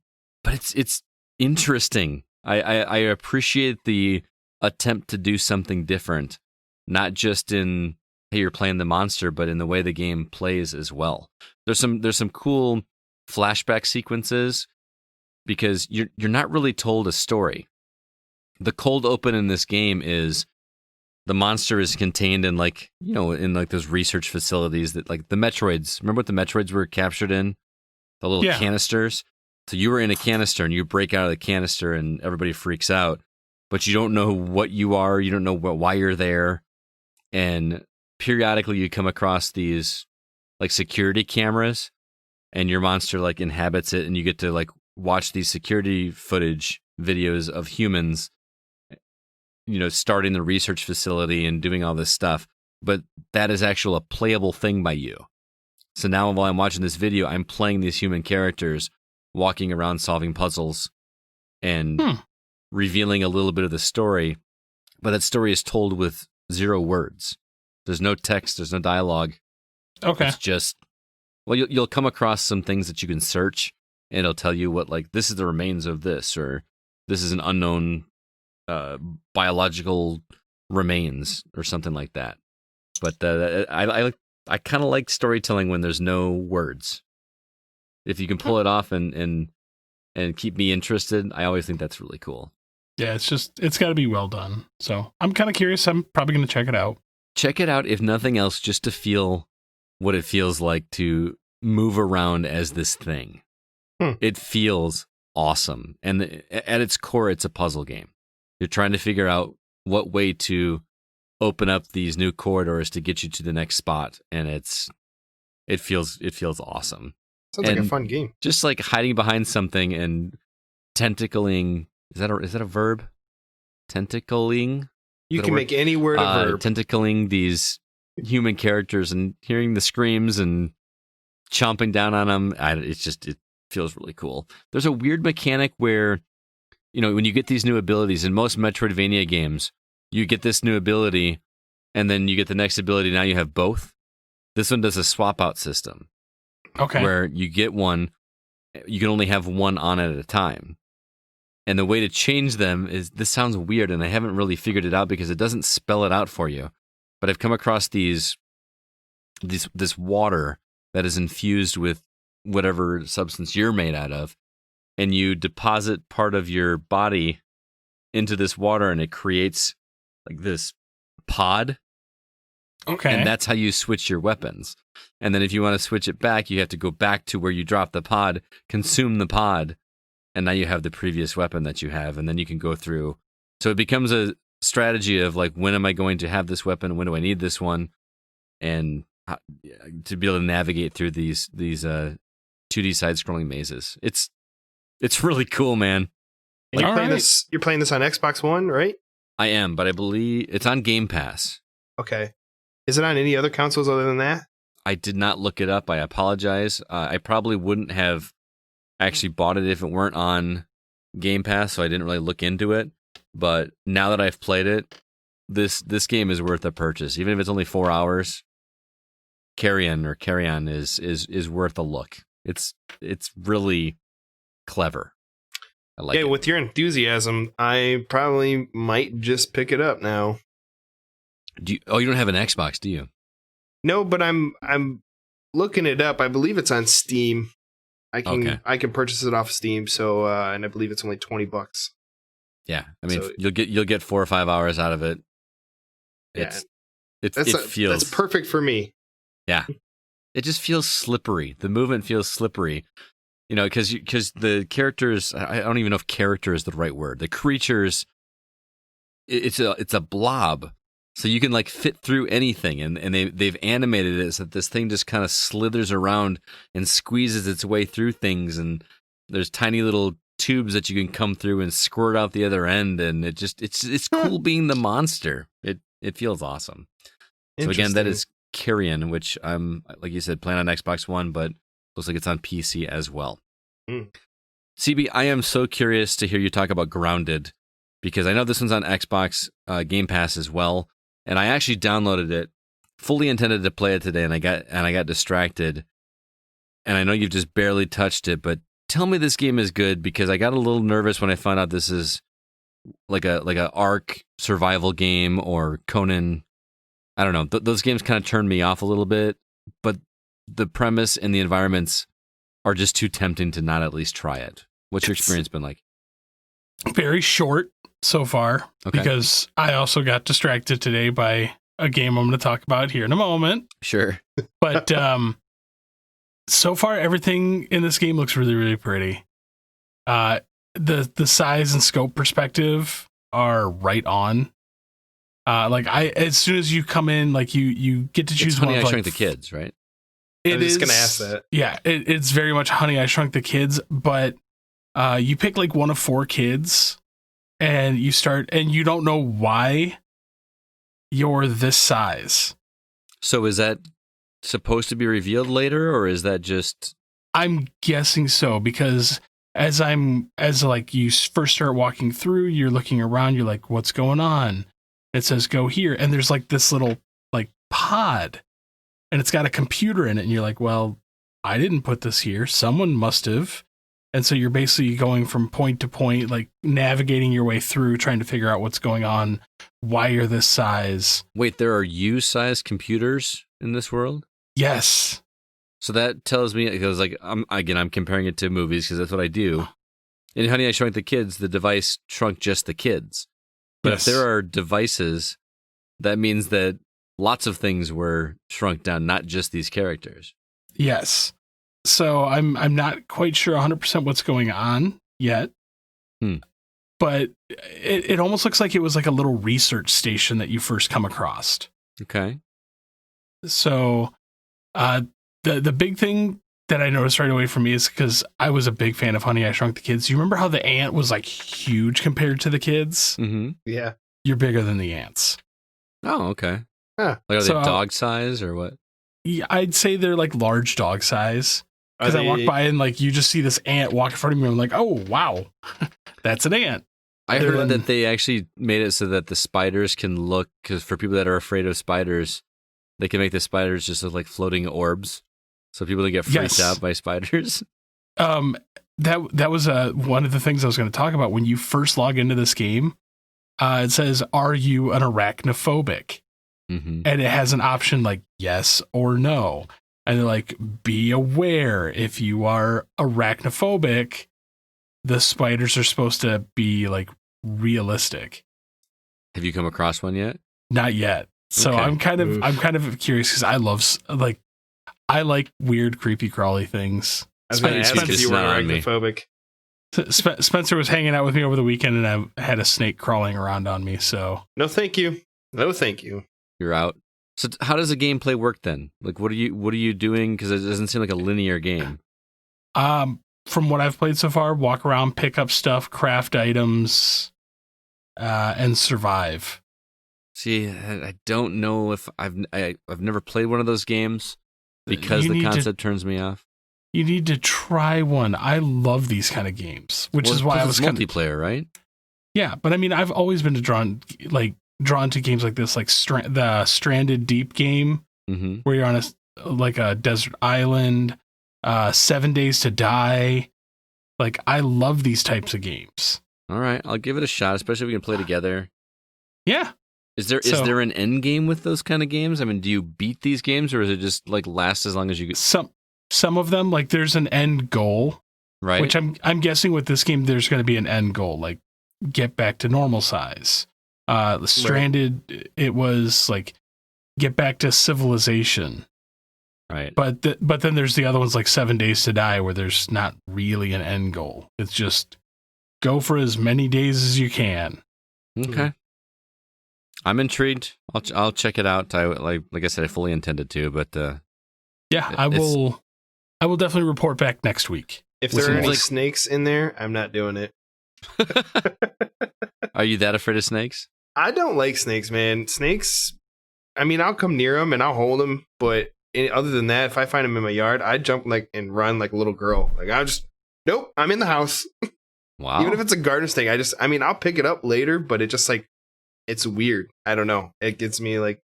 it's interesting. I appreciate the attempt to do something different, not just in hey you're playing the monster, but in the way the game plays as well. There's some cool flashback sequences because you're not really told a story. The cold open in this game is the monster is contained in in those research facilities that like the Metroids. Remember what the Metroids were captured in? The little canisters. So you were in a canister and you break out of the canister and everybody freaks out, but you don't know what you are. You don't know why you're there. And periodically you come across these like security cameras and your monster like inhabits it and you get to like watch these security footage videos of humans, starting the research facility and doing all this stuff. But that is actually a playable thing by you. So now while I'm watching this video, I'm playing these human characters walking around solving puzzles and revealing a little bit of the story. But that story is told with 0 words. There's no text. There's no dialogue. Okay. It's just, well, you'll come across some things that you can search and it'll tell you what, like, this is the remains of this, or this is an unknown biological remains or something like that. But I kind of like storytelling when there's no words. If you can pull it off and keep me interested, I always think that's really cool. Yeah, it's got to be well done. So I'm kind of curious. I'm probably going to check it out. Check it out, if nothing else, just to feel what it feels like to move around as this thing. It feels awesome. And at its core, it's a puzzle game. You're trying to figure out what way to open up these new corridors to get you to the next spot. And it feels awesome. Sounds like a fun game. Just like hiding behind something and tentacling. Is that a verb? Tentacling? You can make any word a verb. Tentacling these human characters and hearing the screams and chomping down on them. It feels really cool. There's a weird mechanic where, when you get these new abilities in most Metroidvania games, you get this new ability and then you get the next ability. Now you have both. This one does a swap out system. Okay. Where you get one, you can only have one on at a time. And the way to change them is, this sounds weird and I haven't really figured it out because it doesn't spell it out for you. But I've come across this water that is infused with whatever substance you're made out of. And you deposit part of your body into this water and it creates like this pod. Okay. And that's how you switch your weapons. And then if you want to switch it back, you have to go back to where you dropped the pod, consume the pod, and now you have the previous weapon that you have, and then you can go through. So it becomes a strategy of like, when am I going to have this weapon? When do I need this one? And to be able to navigate through these 2D side-scrolling mazes. It's really cool, man. And you're playing this on Xbox One, right? I am, but I believe it's on Game Pass. Okay. Is it on any other consoles other than that? I did not look it up. I apologize. I probably wouldn't have actually bought it if it weren't on Game Pass, so I didn't really look into it. But now that I've played it, this game is worth a purchase. Even if it's only 4 hours, Carrion is worth a look. It's really clever. I like it. With your enthusiasm, I probably might just pick it up now. You don't have an Xbox, do you? No, but I'm looking it up. I believe it's on Steam. I can purchase it off Steam. So and I believe it's only $20. Yeah, I mean, so, you'll get 4 or 5 hours out of it. It feels that's perfect for me. Yeah, it just feels slippery. The movement feels slippery. You know, because the characters, I don't even know if character is the right word. The creatures, it's a blob. So you can like fit through anything, and they've animated it so that this thing just kind of slithers around and squeezes its way through things, and there's tiny little tubes that you can come through and squirt out the other end, and it's cool being the monster. It feels awesome. So again, that is Carrion, which I'm, like you said, playing on Xbox One, but looks like it's on PC as well. CB, I am so curious to hear you talk about Grounded, because I know this one's on Xbox Game Pass as well. And I actually downloaded it, fully intended to play it today, and I got distracted. And I know you've just barely touched it, but tell me this game is good, because I got a little nervous when I found out this is like a Ark survival game or Conan. I don't know. Those games kind of turned me off a little bit, but the premise and the environments are just too tempting to not at least try it. What's your experience been like? Very short so far, because I also got distracted today by a game I'm going to talk about here in a moment. Sure. But so far, everything in this game looks really, really pretty. The size and scope perspective are right on. As soon as you come in, like you get to choose it's Honey, one. I Shrunk the Kids, right? I was just going to ask that. Yeah, it's very much Honey, I Shrunk the Kids, but you pick like one of 4 kids, and you start, and you don't know why you're this size. So is that supposed to be revealed later, or is that just? I'm guessing so, because as you first start walking through, you're looking around, you're like, what's going on? It says go here, and there's like this little like pod, and it's got a computer in it, and you're like, well, I didn't put this here. Someone must have. And so you're basically going from point to point, like navigating your way through, trying to figure out what's going on, why you're this size. Wait, there are you-sized computers in this world? Yes. So that tells me, because like I'm comparing it to movies because that's what I do. In Honey, I Shrunk the Kids, the device shrunk just the kids. But Yes. if there are devices, that means that lots of things were shrunk down, not just these characters. Yes. So I'm not quite sure 100% what's going on yet. But it almost looks like it was like a little research station that you first come across. Okay. So the big thing that I noticed right away for me is because I was a big fan of Honey, I Shrunk the Kids. You remember how the ant was like huge compared to the kids? Mm-hmm. Yeah. You're bigger than the ants. Oh, okay. Huh. Like, are So, they dog size or what? Yeah, I'd say they're like large dog size. Because I walk by and like you just see this ant walk in front of me, and I'm like, oh wow, that's an ant. I heard that they actually made it so that the spiders can look, because for people that are afraid of spiders, they can make the spiders just look like floating orbs, so people don't get freaked out by spiders. That was one of the things I was going to talk about. When you first log into this game, it says, "Are you an arachnophobic?" Mm-hmm. And it has an option like yes or no. And they're like, be aware, if you are arachnophobic, the spiders are supposed to be like realistic. Have you come across one yet? Not yet. So Okay. I'm kind of curious, because I like weird, creepy, crawly things. I was going to ask Spencer- if you were It's not on me. arachnophobic. Spencer was hanging out with me over the weekend, and I had a snake crawling around on me. So No, thank you. No, thank you. You're out. So how does the gameplay work then? Like, what are you doing? Because it doesn't seem like a linear game. from what I've played so far, walk around, pick up stuff, craft items, and survive. See, I don't know if I've never played one of those games because the concept turns me off. You need to try one. I love these kind of games, which is why I was multiplayer, right? Yeah, but I mean, I've always been drawn to games like this, like the Stranded Deep game, where you're on a desert island, 7 Days to Die. Like, I love these types of games. All right, I'll give it a shot, especially if we can play together. Yeah. Is there an end game with those kind of games? I mean, do you beat these games, or is it just like last as long as you get? Some of them, like, there's an end goal, right? Which I'm guessing with this game, there's going to be an end goal, like get back to normal size. Stranded, It was like get back to civilization. Right. But then there's the other ones like 7 Days to Die, where there's not really an end goal. It's just go for as many days as you can. Okay. I'm intrigued. I'll check it out. Like I said, I fully intended to, but yeah, I will definitely report back next week. If there are any snakes in there, I'm not doing it. Are you that afraid of snakes? I don't like snakes, man. Snakes, I mean, I'll come near them and I'll hold them, but other than that, if I find them in my yard, I jump and run like a little girl. Like nope, I'm in the house. Wow. Even if it's a garden snake, I'll pick it up later, but it just it's weird. I don't know. It gets me like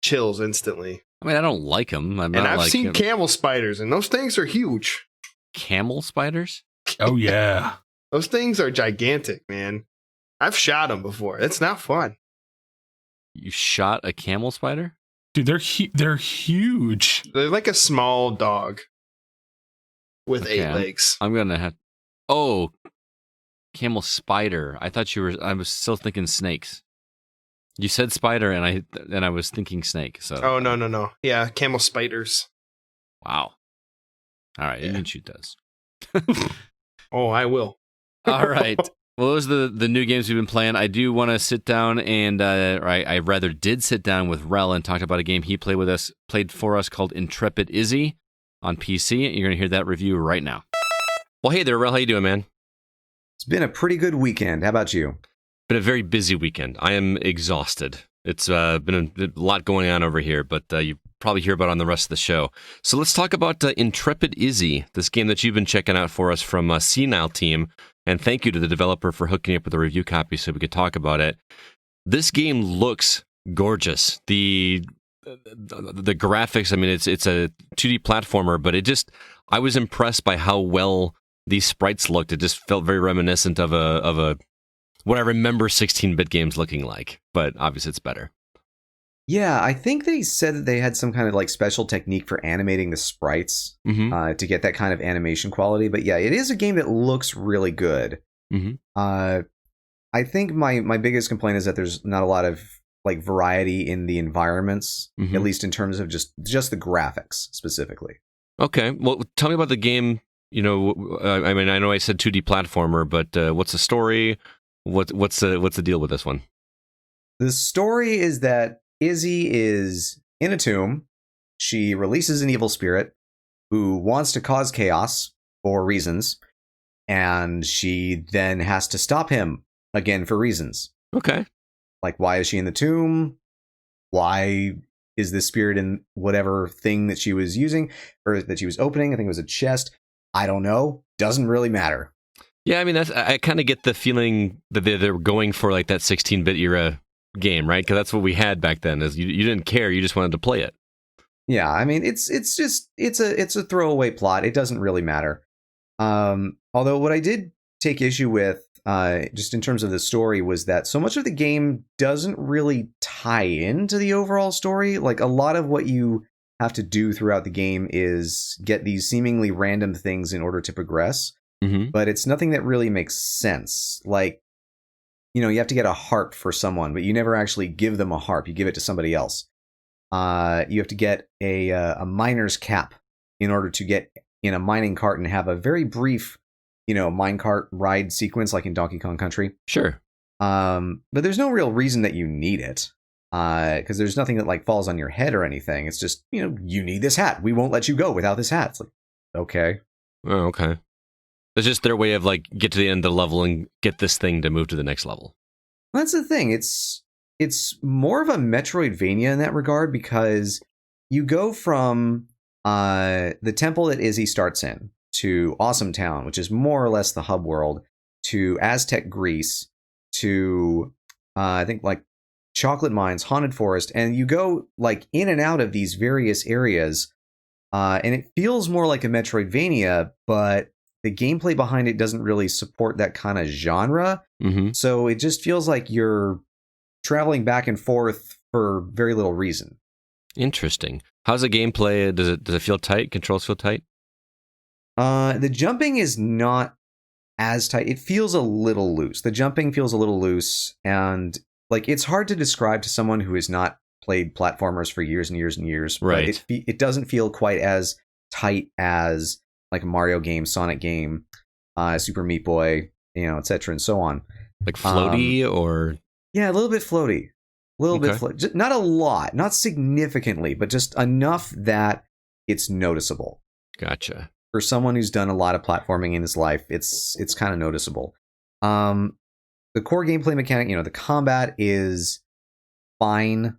chills instantly. I mean, I don't like them. I've seen camel spiders, and those things are huge. Camel spiders? Oh yeah, those things are gigantic, man. I've shot them before. It's not fun. You shot a camel spider? Dude, they're huge. They're like a small dog with 8 legs. I'm gonna have. Oh, camel spider. I was still thinking snakes. You said spider, and I was thinking snake. So. Oh no. Yeah, camel spiders. Wow. All right, you can shoot those. Oh, I will. All right. Well, those are the new games we've been playing. I do want to sit down and I rather did sit down with Rel and talked about a game he played for us called Intrepid Izzy on PC. You're going to hear that review right now. Well, hey there, Rel. How you doing, man? It's been a pretty good weekend. How about you? Been a very busy weekend. I am exhausted. It's been a lot going on over here, but you probably hear about it on the rest of the show. So let's talk about Intrepid Izzy, this game that you've been checking out for us from Senile Team. And thank you to the developer for hooking up with a review copy so we could talk about it. This game looks gorgeous. The graphics, I mean, it's a 2D platformer, but I was impressed by how well these sprites looked. It just felt very reminiscent of a what I remember 16-bit games looking like, but obviously it's better. Yeah, I think they said that they had some kind of like special technique for animating the sprites to get that kind of animation quality. But yeah, it is a game that looks really good. Mm-hmm. I think my biggest complaint is that there's not a lot of like variety in the environments, at least in terms of just the graphics specifically. Okay, well, tell me about the game. You know, I mean, I know I said 2D platformer, but what's the story? What's the deal with this one? The story is that Izzy is in a tomb. She releases an evil spirit who wants to cause chaos for reasons, and she then has to stop him again for reasons. Okay. Like, why is she in the tomb? Why is this spirit in whatever thing that she was using or that she was opening? I think it was a chest. I don't know. Doesn't really matter. Yeah, I mean, I kind of get the feeling that they're going for like that 16-bit era game, right? Because that's what we had back then. Is you didn't care, you just wanted to play it. Yeah, I mean, it's a throwaway plot. It doesn't really matter. Although what I did take issue with, just in terms of the story, was that so much of the game doesn't really tie into the overall story. Like, a lot of what you have to do throughout the game is get these seemingly random things in order to progress. But it's nothing that really makes sense. Like, you know, you have to get a harp for someone, but you never actually give them a harp. You give it to somebody else. You have to get a miner's cap in order to get in a mining cart and have a very brief, you know, minecart ride sequence like in Donkey Kong Country. Sure. But there's no real reason that you need it. Because there's nothing that like falls on your head or anything. It's just, you know, you need this hat. We won't let you go without this hat. It's like, okay. Oh, okay. It's just their way of like get to the end of the level and get this thing to move to the next level. That's the thing. It's more of a Metroidvania in that regard because you go from the temple that Izzy starts in to Awesome Town, which is more or less the hub world, to Aztec Greece, to I think like Chocolate Mines, Haunted Forest, and you go like in and out of these various areas, and it feels more like a Metroidvania, but the gameplay behind it doesn't really support that kind of genre. So it just feels like you're traveling back and forth for very little reason. Interesting. How's the gameplay? Does it feel tight? Controls feel tight? The jumping is not as tight. It feels a little loose. The jumping feels a little loose, and like it's hard to describe to someone who is not played platformers for years and years and years. Right. But it doesn't feel quite as tight as like a Mario game, Sonic game, Super Meat Boy, etc. and so on. Like floaty or? Yeah, a little bit floaty. A little bit floaty. Not a lot, not significantly, but just enough that it's noticeable. Gotcha. For someone who's done a lot of platforming in his life, it's kind of noticeable. The core gameplay mechanic, the combat is fine.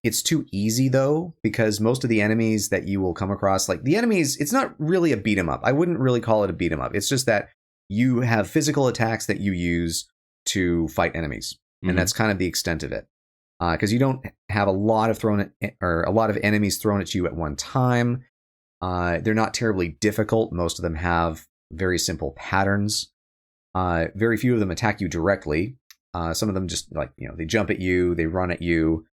It's too easy though, because most of the enemies that you will come across, like the enemies, it's not really a beat 'em up. I wouldn't really call it a beat 'em up. It's just that you have physical attacks that you use to fight enemies, and that's kind of the extent of it. Because you don't have a lot of enemies thrown at you at one time. They're not terribly difficult. Most of them have very simple patterns. Very few of them attack you directly. Some of them just they jump at you, they run at you.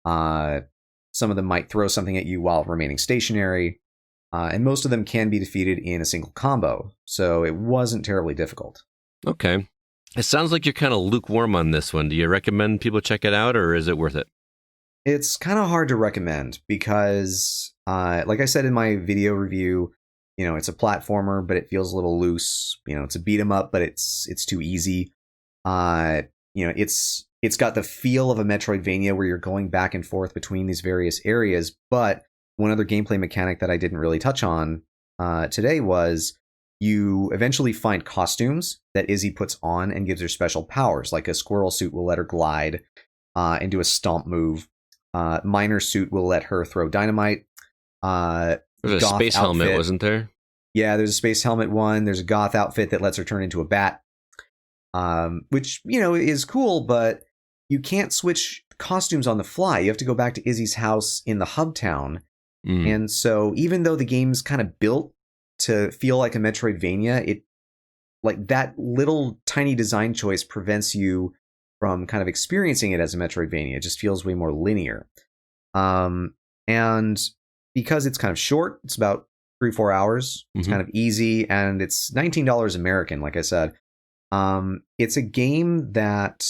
Some of them might throw something at you while remaining stationary. And most of them can be defeated in a single combo. So it wasn't terribly difficult. Okay. It sounds like you're kind of lukewarm on this one. Do you recommend people check it out, or is it worth it? It's kind of hard to recommend because, like I said in my video review, it's a platformer, but it feels a little loose. It's a beat 'em up, but it's too easy. It's got the feel of a Metroidvania where you're going back and forth between these various areas. But one other gameplay mechanic that I didn't really touch on today was you eventually find costumes that Izzy puts on and gives her special powers, like a squirrel suit will let her glide and do a stomp move. Miner suit will let her throw dynamite. There's a space helmet, wasn't there? Yeah, there's a space helmet one. There's a goth outfit that lets her turn into a bat, which, is cool, but you can't switch costumes on the fly. You have to go back to Izzy's house in the hub town. And so even though the game's kind of built to feel like a Metroidvania, that little tiny design choice prevents you from kind of experiencing it as a Metroidvania. It just feels way more linear. And because it's kind of short, it's about 3-4 hours. It's kind of easy, and it's $19 American, like I said. It's a game that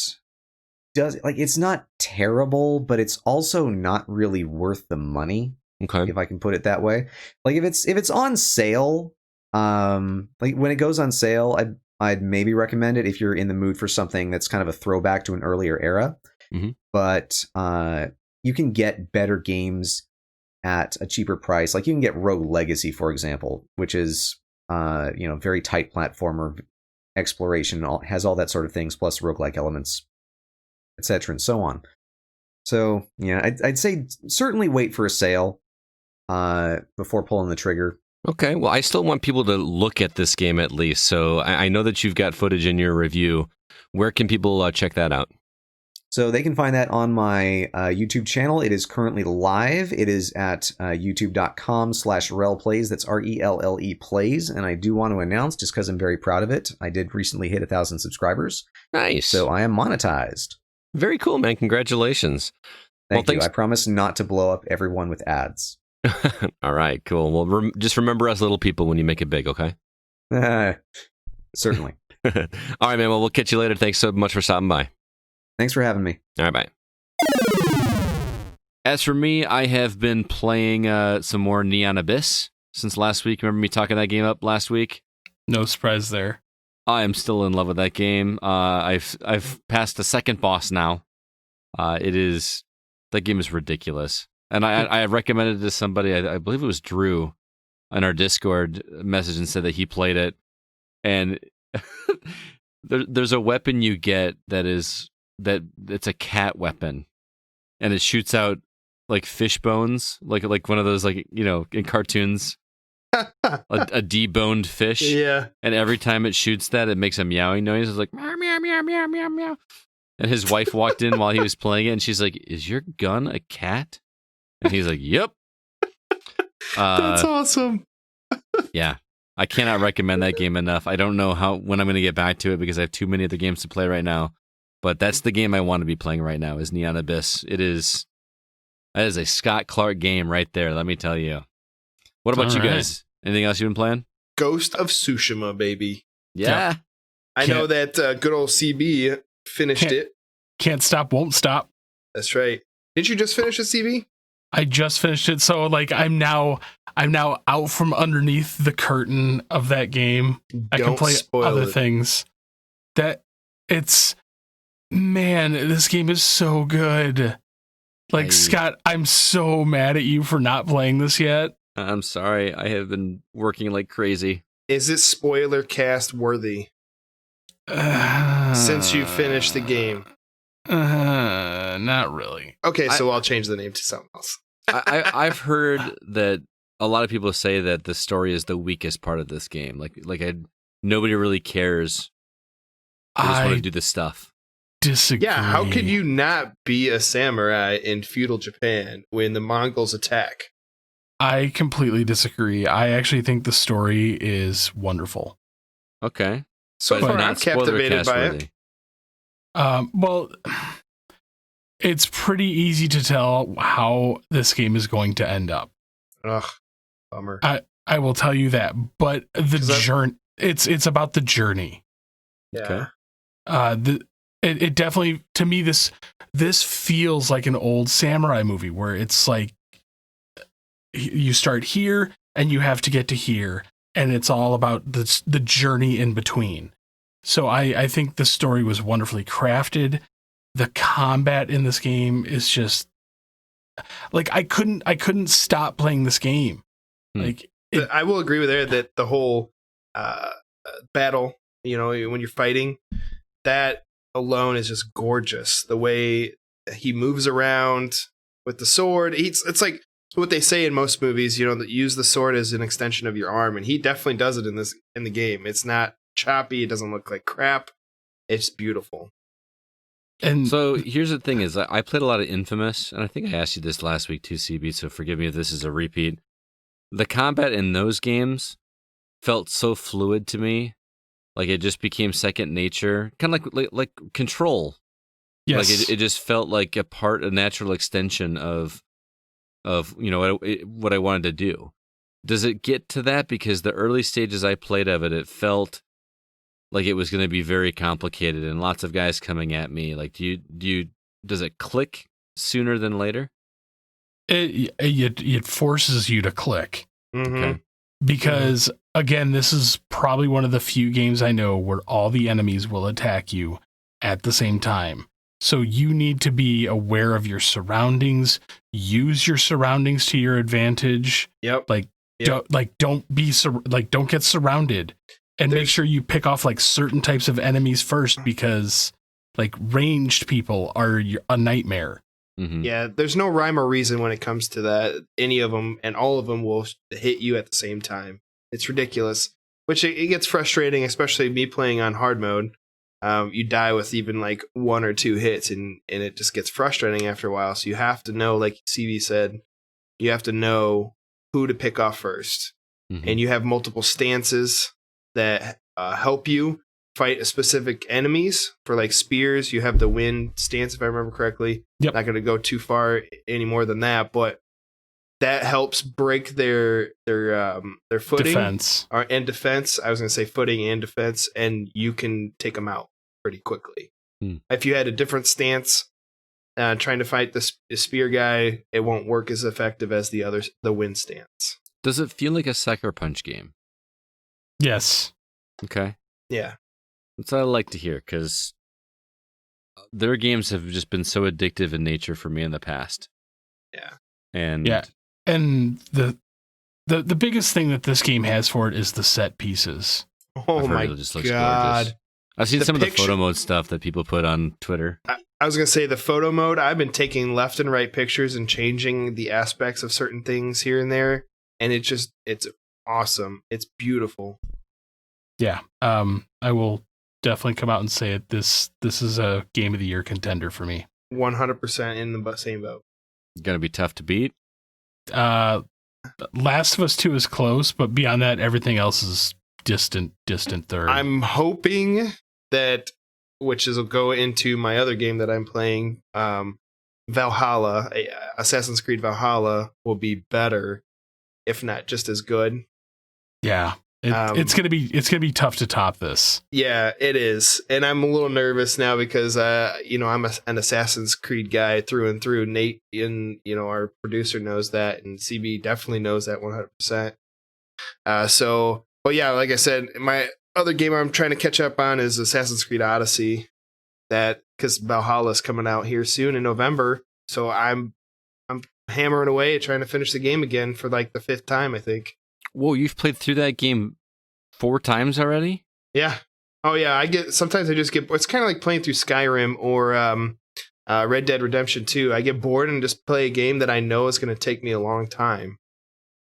it's not terrible, but it's also not really worth the money. Okay. If I can put it that way. Like if it's on sale, like when it goes on sale, I'd maybe recommend it if you're in the mood for something that's kind of a throwback to an earlier era. But you can get better games at a cheaper price. Like you can get Rogue Legacy, for example, which is very tight platformer exploration, has all that sort of things, plus roguelike elements, etc. and so on. So I'd say certainly wait for a sale before pulling the trigger. Okay, well, I still want people to look at this game at least. So I know that you've got footage in your review. Where can people check that out? So they can find that on my YouTube channel. It is currently live. It is at youtube.com/relplays. That's RELLE plays. And I do want to announce, just because I'm very proud of it, I did recently hit 1,000 subscribers. Nice. So I am monetized. Very cool, man. Congratulations. Thank you. I promise not to blow up everyone with ads. All right, cool. Well, just remember us little people when you make it big, okay? Certainly. All right, man. Well, we'll catch you later. Thanks so much for stopping by. Thanks for having me. All right, bye. As for me, I have been playing some more Neon Abyss since last week. Remember me talking that game up last week? No surprise there. I am still in love with that game. I've passed the second boss now. That game is ridiculous. And I recommended it to somebody, I believe it was Drew, on our Discord message, and said that he played it. And there's a weapon you get it's a cat weapon, and it shoots out like fish bones, like one of those, like, in cartoons, a deboned fish. Yeah. And every time it shoots that, it makes a meowing noise. It's like meow meow meow meow meow meow. And his wife walked in while he was playing it, and she's like, "Is your gun a cat?" And he's like, "Yep." That's awesome. Yeah, I cannot recommend that game enough. I don't know when I'm going to get back to it because I have too many other games to play right now. But that's the game I want to be playing right now, is Neon Abyss. That is a Scott Clark game right there, let me tell you. What about you guys? Anything else you've been playing? Ghost of Tsushima, baby. Yeah. I know that good old CB finished it. Can't stop, won't stop. That's right. Did you just finish the CV? I just finished it, so like I'm now out from underneath the curtain of that game. I can play other things. Man, this game is so good. Like, Scott, I'm so mad at you for not playing this yet. I'm sorry. I have been working like crazy. Is it spoiler cast worthy? Since you finished the game. Not really. Okay, so I'll change the name to something else. I've heard that a lot of people say that the story is the weakest part of this game. Nobody really cares. They just want to do this stuff. Disagree. Yeah, how could you not be a samurai in feudal Japan when the Mongols attack? I completely disagree. I actually think the story is wonderful. Okay. So far, I'm captivated by it. Well, it's pretty easy to tell how this game is going to end up. Ugh, bummer. I will tell you that, but the journey. It's about the journey. Yeah. Okay. It definitely, to me, this feels like an old samurai movie where it's like you start here and you have to get to here, and it's all about the journey in between. So I think the story was wonderfully crafted. The combat in this game is just like I couldn't stop playing this game. Like I will agree with her that the whole battle, when you're fighting, that alone is just gorgeous. The way he moves around with the sword, it's like what they say in most movies, that use the sword as an extension of your arm, and he definitely does it in the game. It's not choppy, it doesn't look like crap. It's beautiful. And so here's the thing is I played a lot of Infamous, and I think I asked you this last week too, CB, so forgive me if this is a repeat. The combat in those games felt so fluid to me. Like it just became second nature, kind of like Control. Yes. Like it just felt like a natural extension of what I wanted to do. Does it get to that? Because the early stages I played of it, it felt like it was going to be very complicated and lots of guys coming at me. Like, does it click sooner than later? It forces you to click. Mm-hmm. Okay. Because again, this is probably one of the few games I know where all the enemies will attack you at the same time. So you need to be aware of your surroundings, use your surroundings to your advantage. Yep. Don't get surrounded, and make sure you pick off like certain types of enemies first, because like ranged people are a nightmare. Mm-hmm. Yeah, there's no rhyme or reason when it comes to that. Any of them, and all of them will hit you at the same time. It's ridiculous, which it gets frustrating, especially me playing on hard mode. You die with even like one or two hits, and it just gets frustrating after a while. So you have to know, like CV said, you have to know who to pick off first. Mm-hmm. And you have multiple stances that help you fight specific enemies. For like spears, you have the wind stance, if I remember correctly. Yep. Not going to go too far any more than that, but that helps break their footing Defense. and defense. I was going to say footing and defense, and you can take them out pretty quickly. If you had a different stance trying to fight the spear guy, it won't work as effective as the wind stance. Does it feel like a Sucker Punch game? Yes. Okay. Yeah. That's what I like to hear, because their games have just been so addictive in nature for me in the past. Yeah. And the biggest thing that this game has for it is the set pieces. Oh my God. Gorgeous. I've seen some of the photo mode stuff that people put on Twitter. I was going to say the photo mode, I've been taking left and right pictures and changing the aspects of certain things here and there. And it's awesome. It's beautiful. Yeah. I will definitely come out and say it. This is a Game of the Year contender for me. 100% in the same boat. Gonna be tough to beat. Last of Us 2 is close, but beyond that, everything else is distant third. I'm hoping that, which will go into my other game that I'm playing, Valhalla, Assassin's Creed Valhalla will be better, if not just as good. Yeah. It's gonna be tough to top this. Yeah, it is, and I'm a little nervous now because I'm an Assassin's Creed guy through and through. Nate, our producer, knows that, and CB definitely knows that 100%. But yeah, like I said, my other game I'm trying to catch up on is Assassin's Creed Odyssey. That because Valhalla's coming out here soon in November, so I'm hammering away trying to finish the game again for like the 5th time, I think. Whoa, you've played through that game 4 times already? Yeah. Oh yeah, sometimes I just get, it's kind of like playing through Skyrim or Red Dead Redemption 2. I get bored and just play a game that I know is going to take me a long time.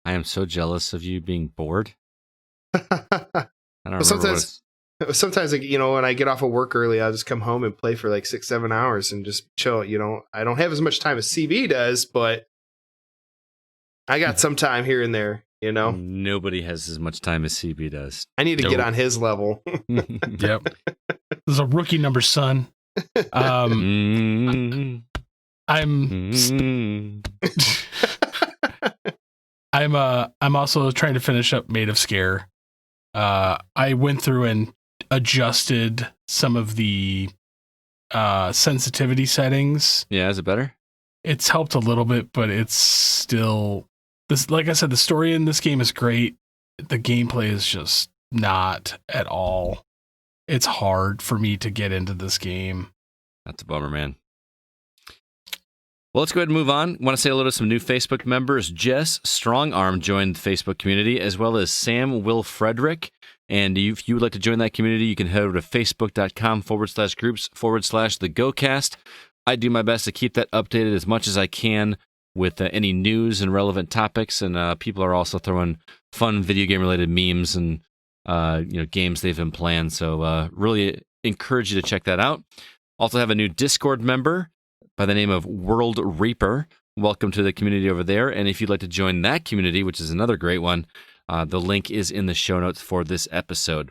I am so jealous of you being bored. I don't Sometimes when I get off of work early, I'll just come home and play for like 6-7 hours and just chill. I don't have as much time as CB does, but I got some time here and there. Nobody has as much time as CB does. I need to get on his level. Yep. This is a rookie number, son. I'm also trying to finish up Maid of Scare. I went through and adjusted some of the sensitivity settings. Yeah, is it better? It's helped a little bit, but it's still this. Like I said, the story in this game is great. The gameplay is just not at all. It's hard for me to get into this game. That's a bummer, man. Well, let's go ahead and move on. Want to say hello to some new Facebook members. Jess Strongarm joined the Facebook community, as well as Sam Will Frederick. And if you would like to join that community, you can head over to facebook.com/groups/the GoCast. I do my best to keep that updated as much as I can with any news and relevant topics. And people are also throwing fun video game related memes and games they've been playing. So really encourage you to check that out. Also have a new Discord member by the name of World Reaper. Welcome to the community over there. And if you'd like to join that community, which is another great one, the link is in the show notes for this episode.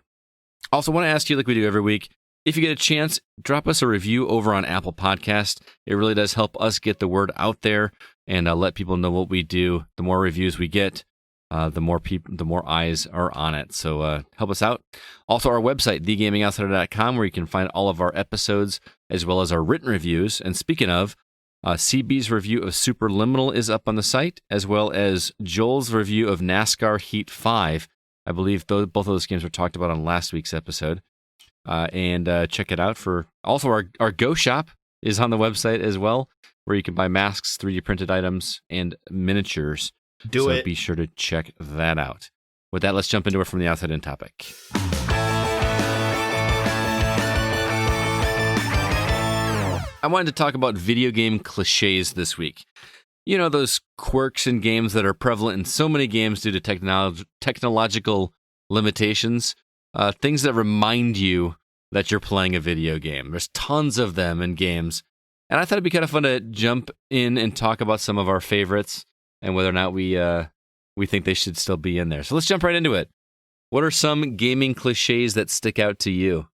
Also want to ask you, like we do every week, if you get a chance, drop us a review over on Apple Podcast. It really does help us get the word out there and let people know what we do. The more reviews we get, the more eyes are on it. So help us out. Also, our website, thegamingoutsider.com, where you can find all of our episodes as well as our written reviews. And speaking of, CB's review of Superliminal is up on the site, as well as Joel's review of NASCAR Heat 5. I believe both of those games were talked about on last week's episode. And check it out. Also, our Go Shop is on the website as well, where you can buy masks, 3D printed items, and miniatures. So be sure to check that out. With that, let's jump into it from the outside in topic. I wanted to talk about video game cliches this week. Those quirks in games that are prevalent in so many games due to technological limitations. Things that remind you that you're playing a video game. There's tons of them in games. And I thought it'd be kind of fun to jump in and talk about some of our favorites and whether or not we think they should still be in there. So let's jump right into it. What are some gaming cliches that stick out to you?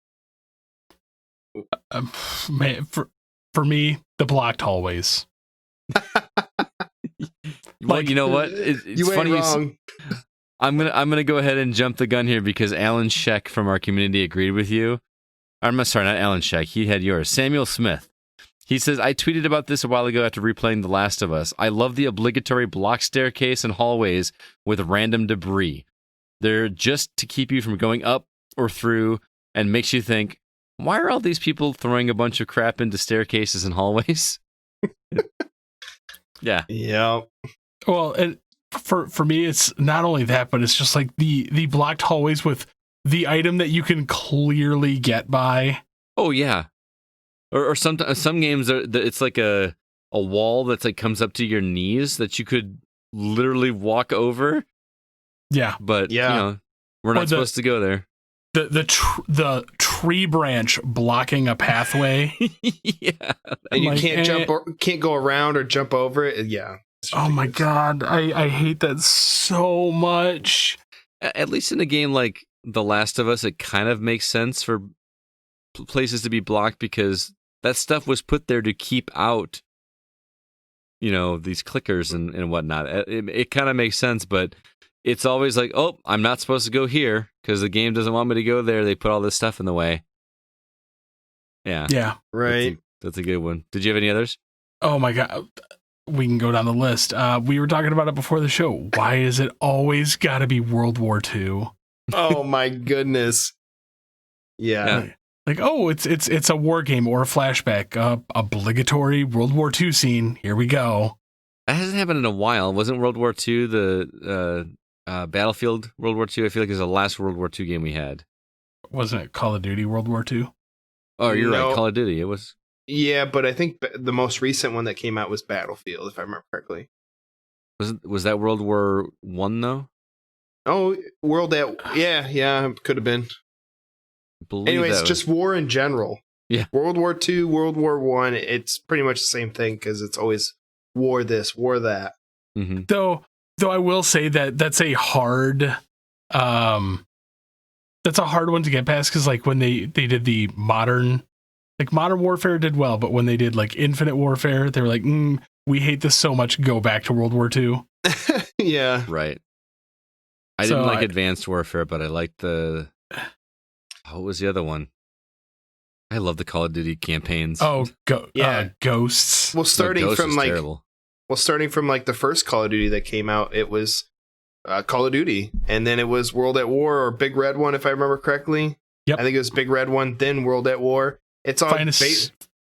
Man, for me, the blocked hallways. Well, you know what? It's funny. Wrong. I'm gonna go ahead and jump the gun here because Alan Scheck from our community agreed with you. I'm sorry, not Alan Scheck. He had yours. Samuel Smith. He says, I tweeted about this a while ago after replaying The Last of Us. I love the obligatory block staircase and hallways with random debris. They're just to keep you from going up or through and makes you think, why are all these people throwing a bunch of crap into staircases and hallways? Yeah. Yeah. Well, and for me, it's not only that, but it's just like the blocked hallways with the item that you can clearly get by. Oh, yeah. Or some games it's like a wall that's like comes up to your knees that you could literally walk over. Yeah, but we're not supposed to go there. The tree branch blocking a pathway. Yeah, and you can't jump or can't go around or jump over it. Yeah. Oh my god, I hate that so much. At least in a game like The Last of Us, it kind of makes sense for places to be blocked because that stuff was put there to keep out, these clickers and whatnot. It kind of makes sense, but it's always like, oh, I'm not supposed to go here because the game doesn't want me to go there. They put all this stuff in the way. Yeah. Yeah. Right. That's a good one. Did you have any others? Oh my God. We can go down the list. We were talking about it before the show. Why is it always got to be World War II? Oh my goodness. Yeah. Like, oh, it's a war game or a flashback. Obligatory World War II scene. Here we go. That hasn't happened in a while. Wasn't World War II the Battlefield World War II? I feel like it was the last World War II game we had. Wasn't it Call of Duty World War II? Oh, you're No. right. Call of Duty. It was. Yeah, but I think the most recent one that came out was Battlefield, if I remember correctly. Was that World War One though? Oh, yeah, could have been. I believe Anyways, that was- just war in general. Yeah. World War II, World War One, it's pretty much the same thing because it's always war this, war that. Mhm. Though I will say that that's a hard one to get past because like when they did the modern warfare did well, but when they did like Infinite Warfare, they were like, we hate this so much, go back to World War II. Yeah. Right. I So didn't like Advanced Warfare, but I liked the. What was the other one? I love the Call of Duty campaigns. Oh, Yeah. Ghosts. Well, starting Ghost from was like terrible. the first Call of Duty that came out, it was Call of Duty, and then it was World at War or Big Red One, if I remember correctly. Yep. I think it was Big Red One, then World at War. It's all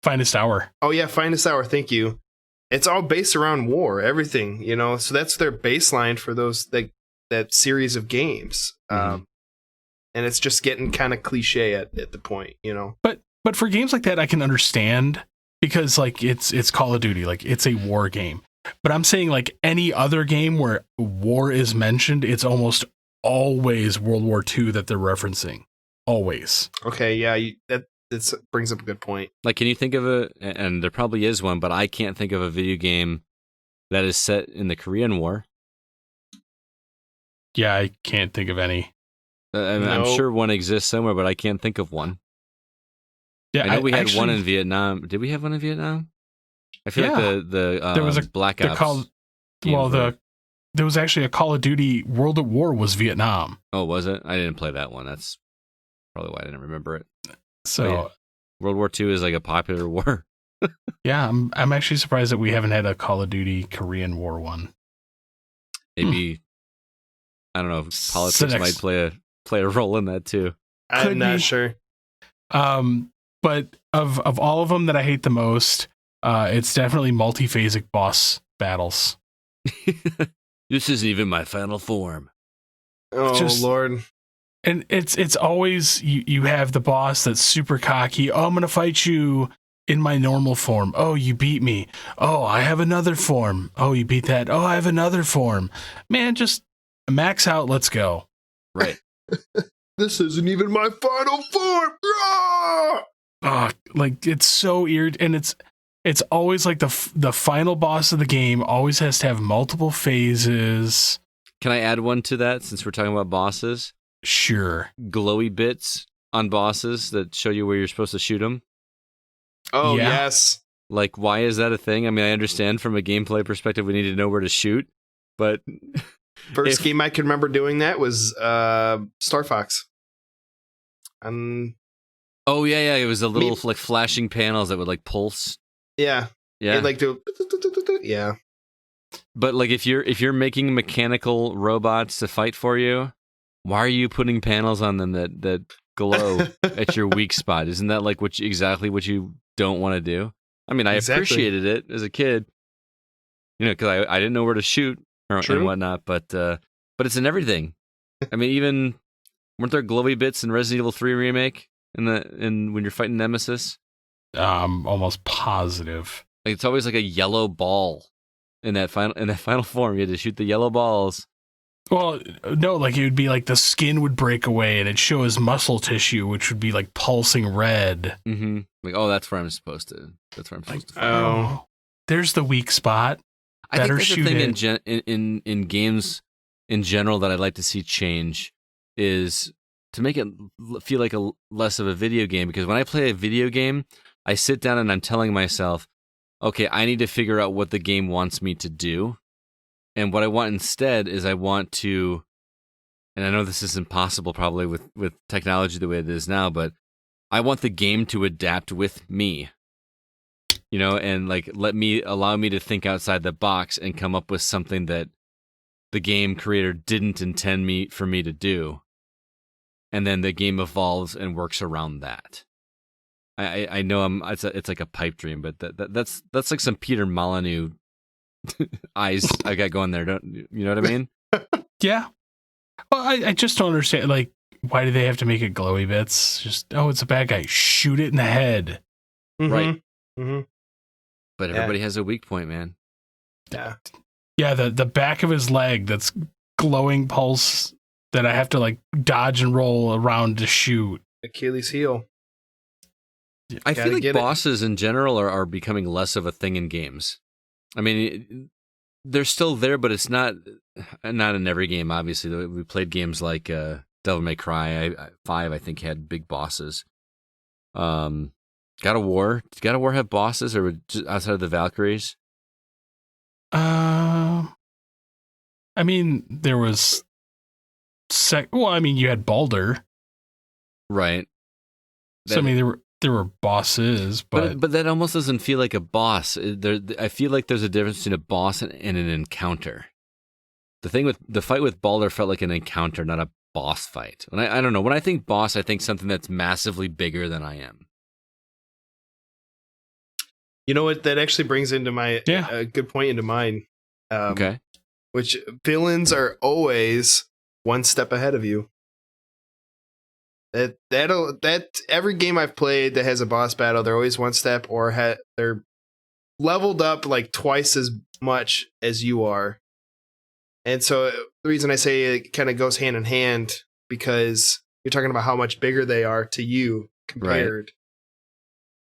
Finest Hour. Oh yeah, Finest Hour. Thank you. It's all based around war, everything, So that's their baseline for those that series of games. Mhm. And it's just getting kind of cliche at the point, But for games like that, I can understand because like it's Call of Duty, like it's a war game. But I'm saying like any other game where war is mentioned, it's almost always World War II that they're referencing. Always. Okay, yeah, that brings up a good point. Like, can you think of and there probably is one, but I can't think of a video game that is set in the Korean War. Yeah, I can't think of any. I'm No. sure one exists somewhere, but I can't think of one. Yeah, I know we had actually, one in Vietnam. Did we have one in Vietnam? I feel Yeah. like There was a Black the Ops. Call. games Well, were- there was actually a Call of Duty World at War was Vietnam. Oh, was it? I didn't play that one. That's probably why I didn't remember it. So yeah. World War II is like a popular war. yeah, I'm actually surprised that we haven't had a Call of Duty Korean War one. Maybe I don't know. If politics So next- might play a role in that too. I'm Could not be. sure. But of all of them that I hate the most, it's definitely multiphasic boss battles. This isn't even my final form. Oh Just- Lord. And it's always you have the boss that's super cocky. Oh, I'm gonna fight you in my normal form. Oh, you beat me. Oh, I have another form. Oh, you beat that. Oh, I have another form. Man, just max out. Let's go. Right. This isn't even my final form. Ah! Oh, like it's so weird, and it's always like the final boss of the game always has to have multiple phases. Can I add one to that since we're talking about bosses? Sure. Glowy bits on bosses that show you where you're supposed to shoot them. Oh Yeah. yes. Like, why is that a thing? I mean, I understand from a gameplay perspective we need to know where to shoot, but First If- game I can remember doing that was Star Fox. oh yeah, it was the little Me- like flashing panels that would like pulse. Yeah. Yeah, It like do yeah. but like if you're making mechanical robots to fight for you, why are you putting panels on them that glow at your weak spot? Isn't that like exactly what you don't want to do? I mean, I Exactly. appreciated it as a kid, because I didn't know where to shoot and True. whatnot, but it's in everything. I mean, even weren't there glowy bits in Resident Evil 3 remake in when you're fighting Nemesis? Almost positive. Like it's always like a yellow ball in that final form. You had to shoot the yellow balls. Well, no, like it would be like the skin would break away and it'd show his muscle tissue, which would be like pulsing red. Mm-hmm. Like, oh, that's where I'm supposed to. That's where I'm supposed to. Fight. Oh. There's the weak spot. I think better that's the shoot thing it. in games in general that I'd like to see change is to make it feel like less of a video game. Because when I play a video game, I sit down and I'm telling myself, okay, I need to figure out what the game wants me to do. And what I want instead is I want to, and I know this is impossible probably with technology the way it is now, but I want the game to adapt with me, and like allow me to think outside the box and come up with something that the game creator didn't intend for me to do. And then the game evolves and works around that. I know it's like a pipe dream, but that's like some Peter Molyneux eyes I got going there. Don't you know what I mean? Yeah. Well, I just don't understand. Like, why do they have to make it glowy bits? Just it's a bad guy. Shoot it in the head. Mm-hmm. Right. Mm-hmm. But everybody has a weak point, man. Yeah. Yeah. The back of his leg that's glowing pulse that I have to like dodge and roll around to shoot. Achilles heel. I feel like bosses in general are becoming less of a thing in games. I mean, they're still there, but it's not in every game, obviously. We played games like Devil May Cry 5, I think, had big bosses. God of War. Did God of War have bosses, or just outside of the Valkyries? I mean, there was... you had Baldur. Right. So, I mean, there were bosses, but that almost doesn't feel like a boss. I feel like there's a difference between a boss and an encounter. The fight with Baldur felt like an encounter, not a boss fight. And I don't know. When I think boss, I think something that's massively bigger than I am. You know what? That actually brings into a good point into mind. Okay. Which villains are always one step ahead of you. That every game I've played that has a boss battle, they're always one step, or they're leveled up like twice as much as you are. And so the reason I say it kind of goes hand in hand, because you're talking about how much bigger they are to you compared. Right.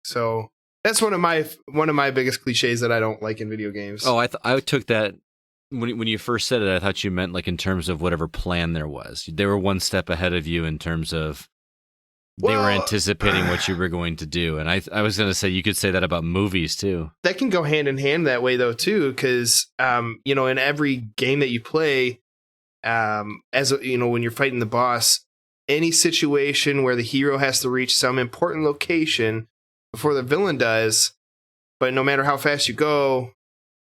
So that's one of my biggest cliches that I don't like in video games. Oh, I took that when you first said it. I thought you meant like in terms of whatever plan there was. They were one step ahead of you in terms of they were anticipating what you were going to do. And I was going to say you could say that about movies too. That can go hand in hand that way though too, because in every game that you play, when you're fighting the boss, any situation where the hero has to reach some important location before the villain does, but no matter how fast you go,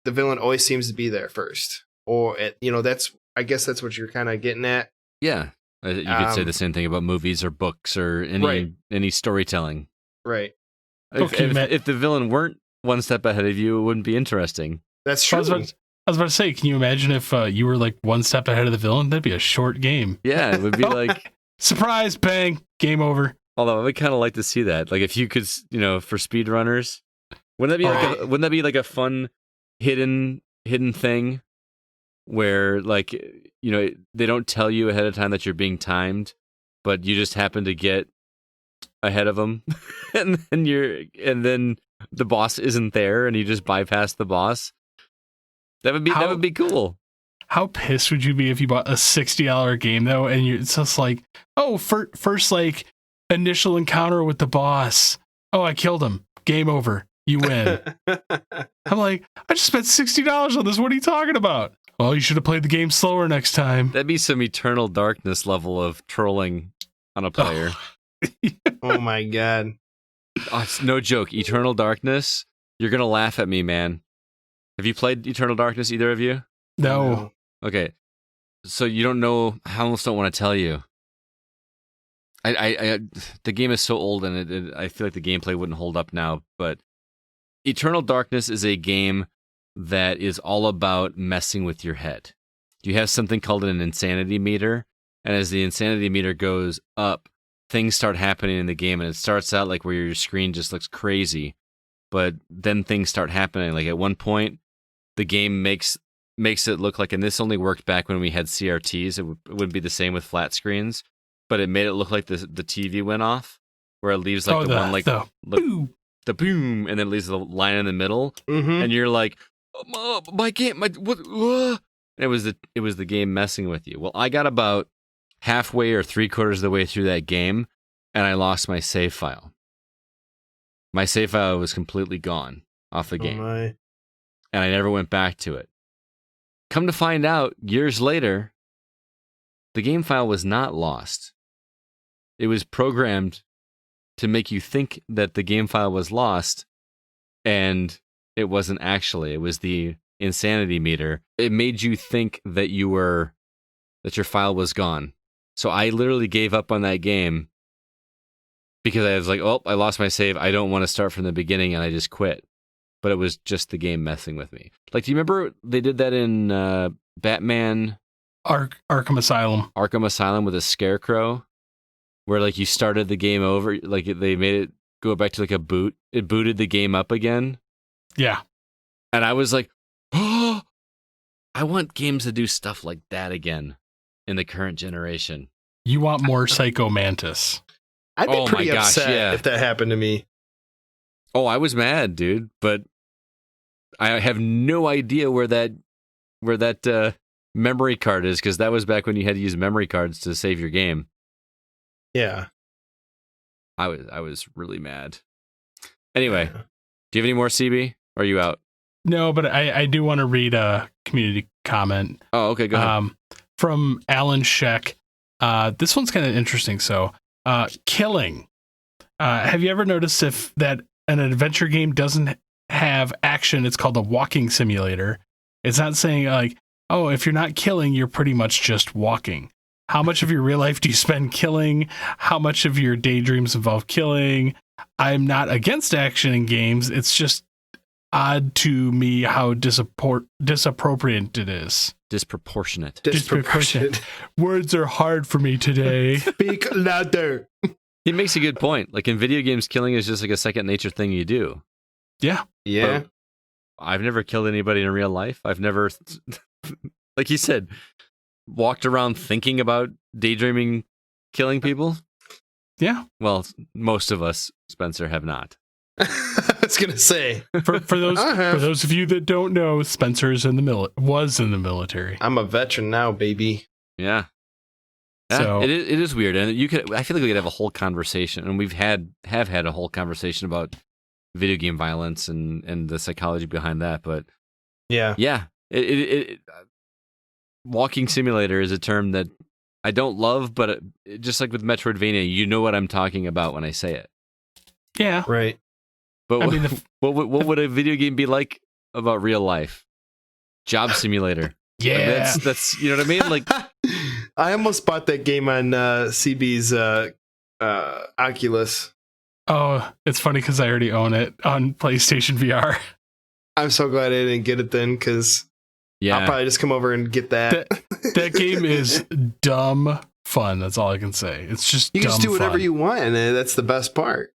the villain always seems to be there first. Or I guess that's what you're kind of getting at. Yeah. You could say the same thing about movies or books or any storytelling. Right. If the villain weren't one step ahead of you, it wouldn't be interesting. That's true. I was about to say, can you imagine if you were like one step ahead of the villain? That'd be a short game. Yeah, it would be like... Surprise, bang, game over. Although I would kind of like to see that. Like if you could, for speedrunners, wouldn't that be like a fun hidden thing where like, they don't tell you ahead of time that you're being timed, but you just happen to get ahead of them and then the boss isn't there and you just bypass the boss. That would be cool. How pissed would you be if you bought a $60 game though and it's just like, first like initial encounter with the boss. Oh, I killed him. Game over. You win. I'm like, I just spent $60 on this. What are you talking about? Well, you should have played the game slower next time. That'd be some Eternal Darkness level of trolling on a player. Oh my God. Oh, it's no joke. Eternal Darkness. You're going to laugh at me, man. Have you played Eternal Darkness, either of you? No. Okay. So you don't know. I almost don't want to tell you. The game is so old and I feel like the gameplay wouldn't hold up now, but Eternal Darkness is a game that is all about messing with your head. You have something called an insanity meter, and as the insanity meter goes up, things start happening in the game, and it starts out like where your screen just looks crazy, but then things start happening. Like at one point, the game makes it look like, and this only worked back when we had CRTs, it wouldn't be the same with flat screens, but it made it look like the TV went off, where it leaves like the boom, and then it leaves the line in the middle, and you're like, my game, what? It was the game messing with you. Well, I got about halfway or 3/4 of the way through that game, and I lost my save file. My save file was completely gone off the game, and I never went back to it. come to find out, years later, the game file was not lost. It was programmed to make you think that the game file was lost, and it wasn't actually. It was the insanity meter. It made you think that your file was gone. So I literally gave up on that game because I was like, oh, I lost my save. I don't want to start from the beginning, and I just quit. But it was just the game messing with me. Like, do you remember they did that in Batman Arkham Asylum with a scarecrow, where like you started the game over, like they made it go back to like a boot. It booted the game up again. Yeah. And I was like, oh, I want games to do stuff like that again in the current generation. You want more Psycho Mantis. I'd be Oh pretty my gosh, upset yeah. if that happened to me. Oh, I was mad, dude, but I have no idea where that memory card is, because that was back when you had to use memory cards to save your game. Yeah. I was really mad. Anyway, do you have any more, CB? Or are you out? No, but I do want to read a community comment. Oh, okay, go ahead. From Alan Sheck. This one's kind of interesting. So, killing. Have you ever noticed if that an adventure game doesn't have action? It's called a walking simulator. It's not saying like, oh, if you're not killing, you're pretty much just walking. How much of your real life do you spend killing? How much of your daydreams involve killing? I'm not against action in games. It's just odd to me how disappropriate it is. Disproportionate. Words are hard for me today. Speak louder. He makes a good point. Like in video games, killing is just like a second nature thing you do. Yeah. Yeah. But I've never killed anybody in real life. I've never, like you said, walked around thinking about daydreaming killing people. Yeah. Well, most of us, Spencer, have not. I was gonna say For those of you that don't know, Spencer's was in the military. I'm a veteran now, baby. Yeah. So it is weird, and I feel like we could have a whole conversation, and have had a whole conversation about video game violence and the psychology behind that. But yeah, walking simulator is a term that I don't love, but just like with Metroidvania, you know what I'm talking about when I say it. Yeah. Right. But I mean, what would a video game be like about real life? Job simulator. Yeah. Like that's you know what I mean? Like, I almost bought that game on CB's Oculus. Oh, it's funny because I already own it on PlayStation VR. I'm so glad I didn't get it then, because yeah, I'll probably just come over and get that. That game is dumb fun. That's all I can say. It's just you dumb can just do whatever fun. you want, and that's the best part.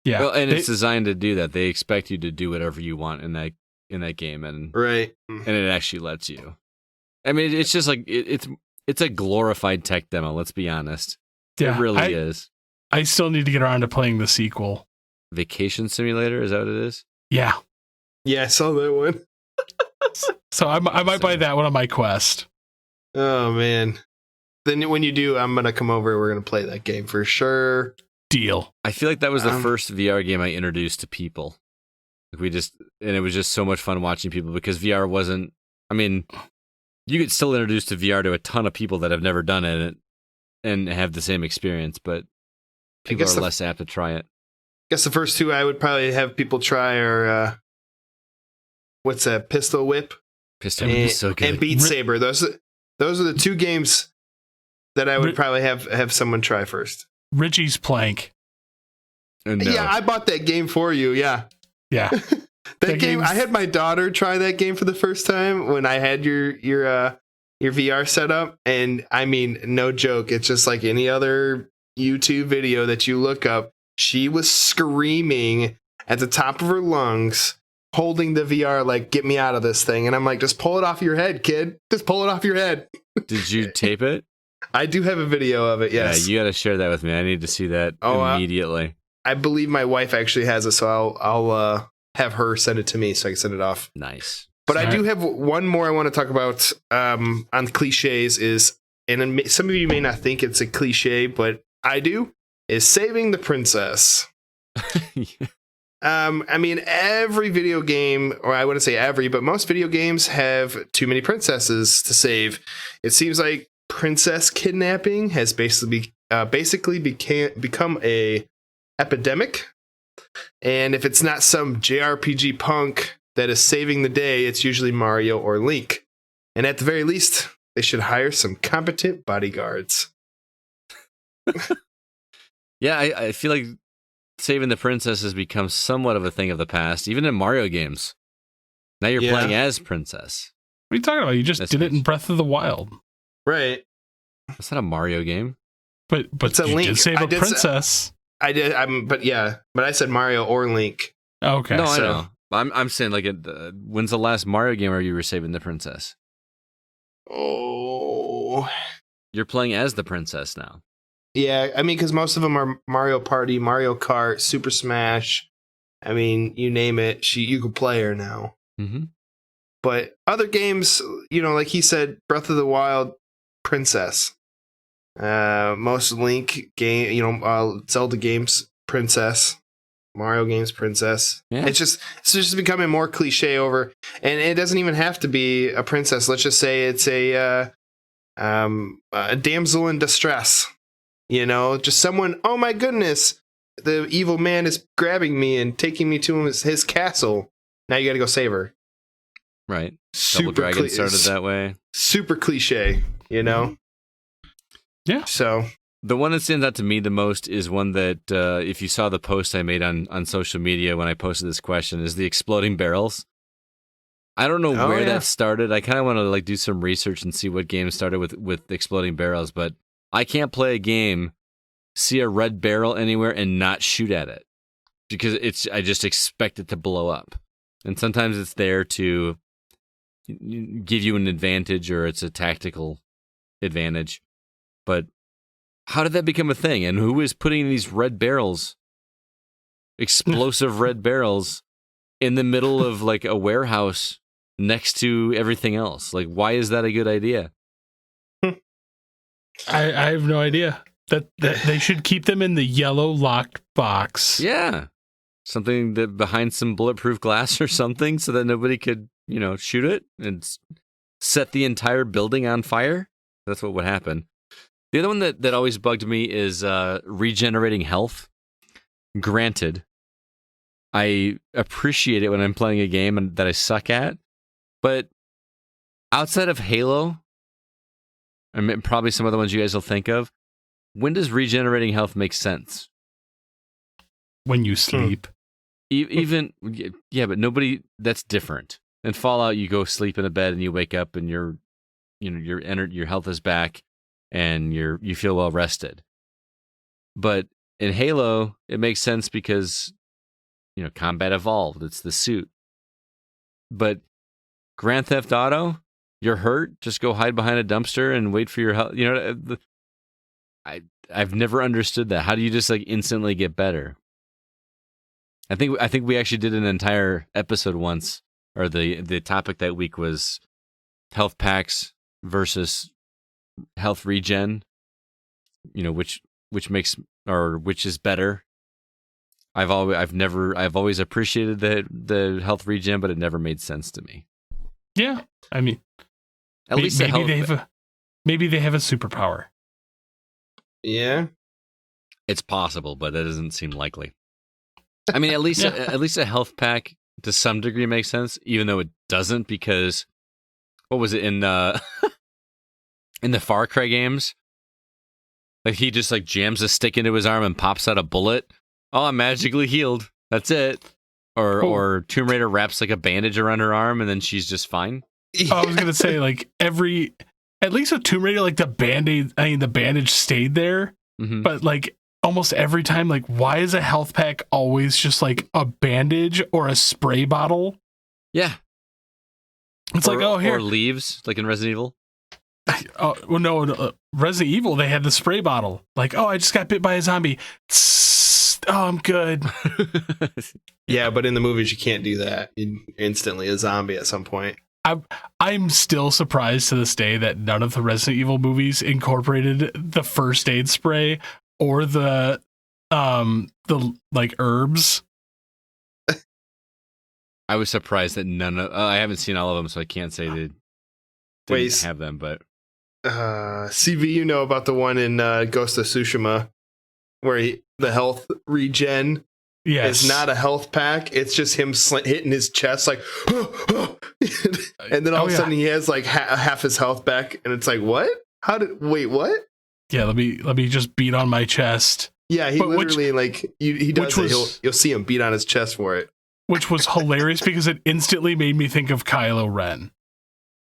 Yeah. Well, and it's designed to do that. They expect you to do whatever you want in that game, and Right. and it actually lets you. I mean, it's just like it's a glorified tech demo. Let's be honest. Yeah, It really is. I still need to get around to playing the sequel. Vacation simulator, is that what it is? Yeah. Yeah, I saw that one. So I might buy that one on my quest. Oh man. Then when you do, I'm gonna come over. We're gonna play that game for sure. Deal. I feel like that was the first VR game I introduced to people. Like and it was just so much fun watching people, because VR wasn't. I mean, you get still introduced to VR to a ton of people that have never done it and have the same experience, but people are less apt to try it. I guess the first two I would probably have people try are what's that? Pistol Whip. Pistol Whip is so good. And Beat Saber. Those are the two games that I would probably have someone try first. Richie's Plank. No. Yeah, I bought that game for you. Yeah. Yeah. that game. I had my daughter try that game for the first time when I had your VR setup, and I mean, no joke. It's just like any other YouTube video that you look up. She was screaming at the top of her lungs, holding the VR like, "Get me out of this thing!" And I'm like, "Just pull it off your head, kid. Just pull it off your head." Did you tape it? I do have a video of it. Yes. Yeah, you got to share that with me. I need to see that immediately. I believe my wife actually has it, so I'll have her send it to me so I can send it off. Nice. But I do have one more I want to talk about on cliches and some of you may not think it's a cliche, but I do, is saving the princess. I mean, every video game, or I wouldn't say every, but most video games have too many princesses to save. It seems like princess kidnapping has basically become a epidemic. And if it's not some JRPG punk that is saving the day, it's usually Mario or Link. And at the very least, they should hire some competent bodyguards. Yeah, I feel like saving the princess has become somewhat of a thing of the past, even in Mario games. Now you're playing as princess. What are you talking about? You just did it in Breath of the Wild. Right. That's not a Mario game. But It's a you Link. did save a princess. I did. But I said Mario or Link. Okay. No, I know. I'm saying, like, when's the last Mario game where you were saving the princess? Oh. You're playing as the princess now. Yeah, I mean, because most of them are Mario Party, Mario Kart, Super Smash. I mean, you name it, you can play her now. Mm-hmm. But other games, like he said, Breath of the Wild, princess. Most Link game, Zelda games, princess. Mario games, princess. Yeah. It's just becoming more cliche over, and it doesn't even have to be a princess. Let's just say it's a damsel in distress. Just someone. Oh my goodness, the evil man is grabbing me and taking me to his castle. Now you got to go save her. Right. Double Dragon started that way. Super cliche, Yeah. So the one that stands out to me the most is one that, if you saw the post I made on social media when I posted this question, is the exploding barrels. I don't know where that started. I kind of want to do some research and see what game started with exploding barrels, but I can't play a game, see a red barrel anywhere, and not shoot at it because I just expect it to blow up. And sometimes it's there to give you an advantage, or it's a tactical advantage. But how did that become a thing? And who is putting these red barrels, explosive red barrels, in the middle of a warehouse next to everything else? Why is that a good idea? I have no idea. That they should keep them in the yellow locked box. Yeah. Something that behind some bulletproof glass or something so that nobody could, shoot it and set the entire building on fire. That's what would happen. The other one that always bugged me is regenerating health. Granted, I appreciate it when I'm playing a game that I suck at, but outside of Halo, and probably some other ones you guys will think of, when does regenerating health make sense? When you sleep. Even, but nobody, that's different. In Fallout, you go sleep in a bed and you wake up and your health is back and you feel well rested. But in Halo, it makes sense because, combat evolved. It's the suit. But Grand Theft Auto, you're hurt, just go hide behind a dumpster and wait for your health. I've never understood that. How do you just instantly get better? I think we actually did an entire episode once, or the topic that week was health packs versus health regen. Which is better. I've always appreciated the health regen, but it never made sense to me. Yeah, I mean, at least maybe they have a superpower. Yeah, it's possible, but that doesn't seem likely. I mean, at least a health pack to some degree makes sense, even though it doesn't, because what was it in the Far Cry games? He just jams a stick into his arm and pops out a bullet. Oh, I'm magically healed. That's it. Or Tomb Raider wraps a bandage around her arm and then she's just fine. Oh, I was gonna say at least with Tomb Raider, the bandage stayed there, but almost every time, why is a health pack always just a bandage or a spray bottle? Yeah. It's here. Or leaves, in Resident Evil. Oh, well, no, Resident Evil, they had the spray bottle. I just got bit by a zombie. Oh, I'm good. Yeah, but in the movies, you can't do that. You're instantly a zombie at some point. I'm still surprised to this day that none of the Resident Evil movies incorporated the first aid spray or the herbs. I was surprised that none of I haven't seen all of them, so I can't say they didn't have them. But CV, you know about the one in Ghost of Tsushima where the health regen is not a health pack. It's just him hitting his chest like, and then all of a sudden he has like half his health back, and it's like, what? Wait, what? Yeah, let me just beat on my chest. Yeah, he literally he does it. You'll see him beat on his chest for it. Which was hilarious because it instantly made me think of Kylo Ren.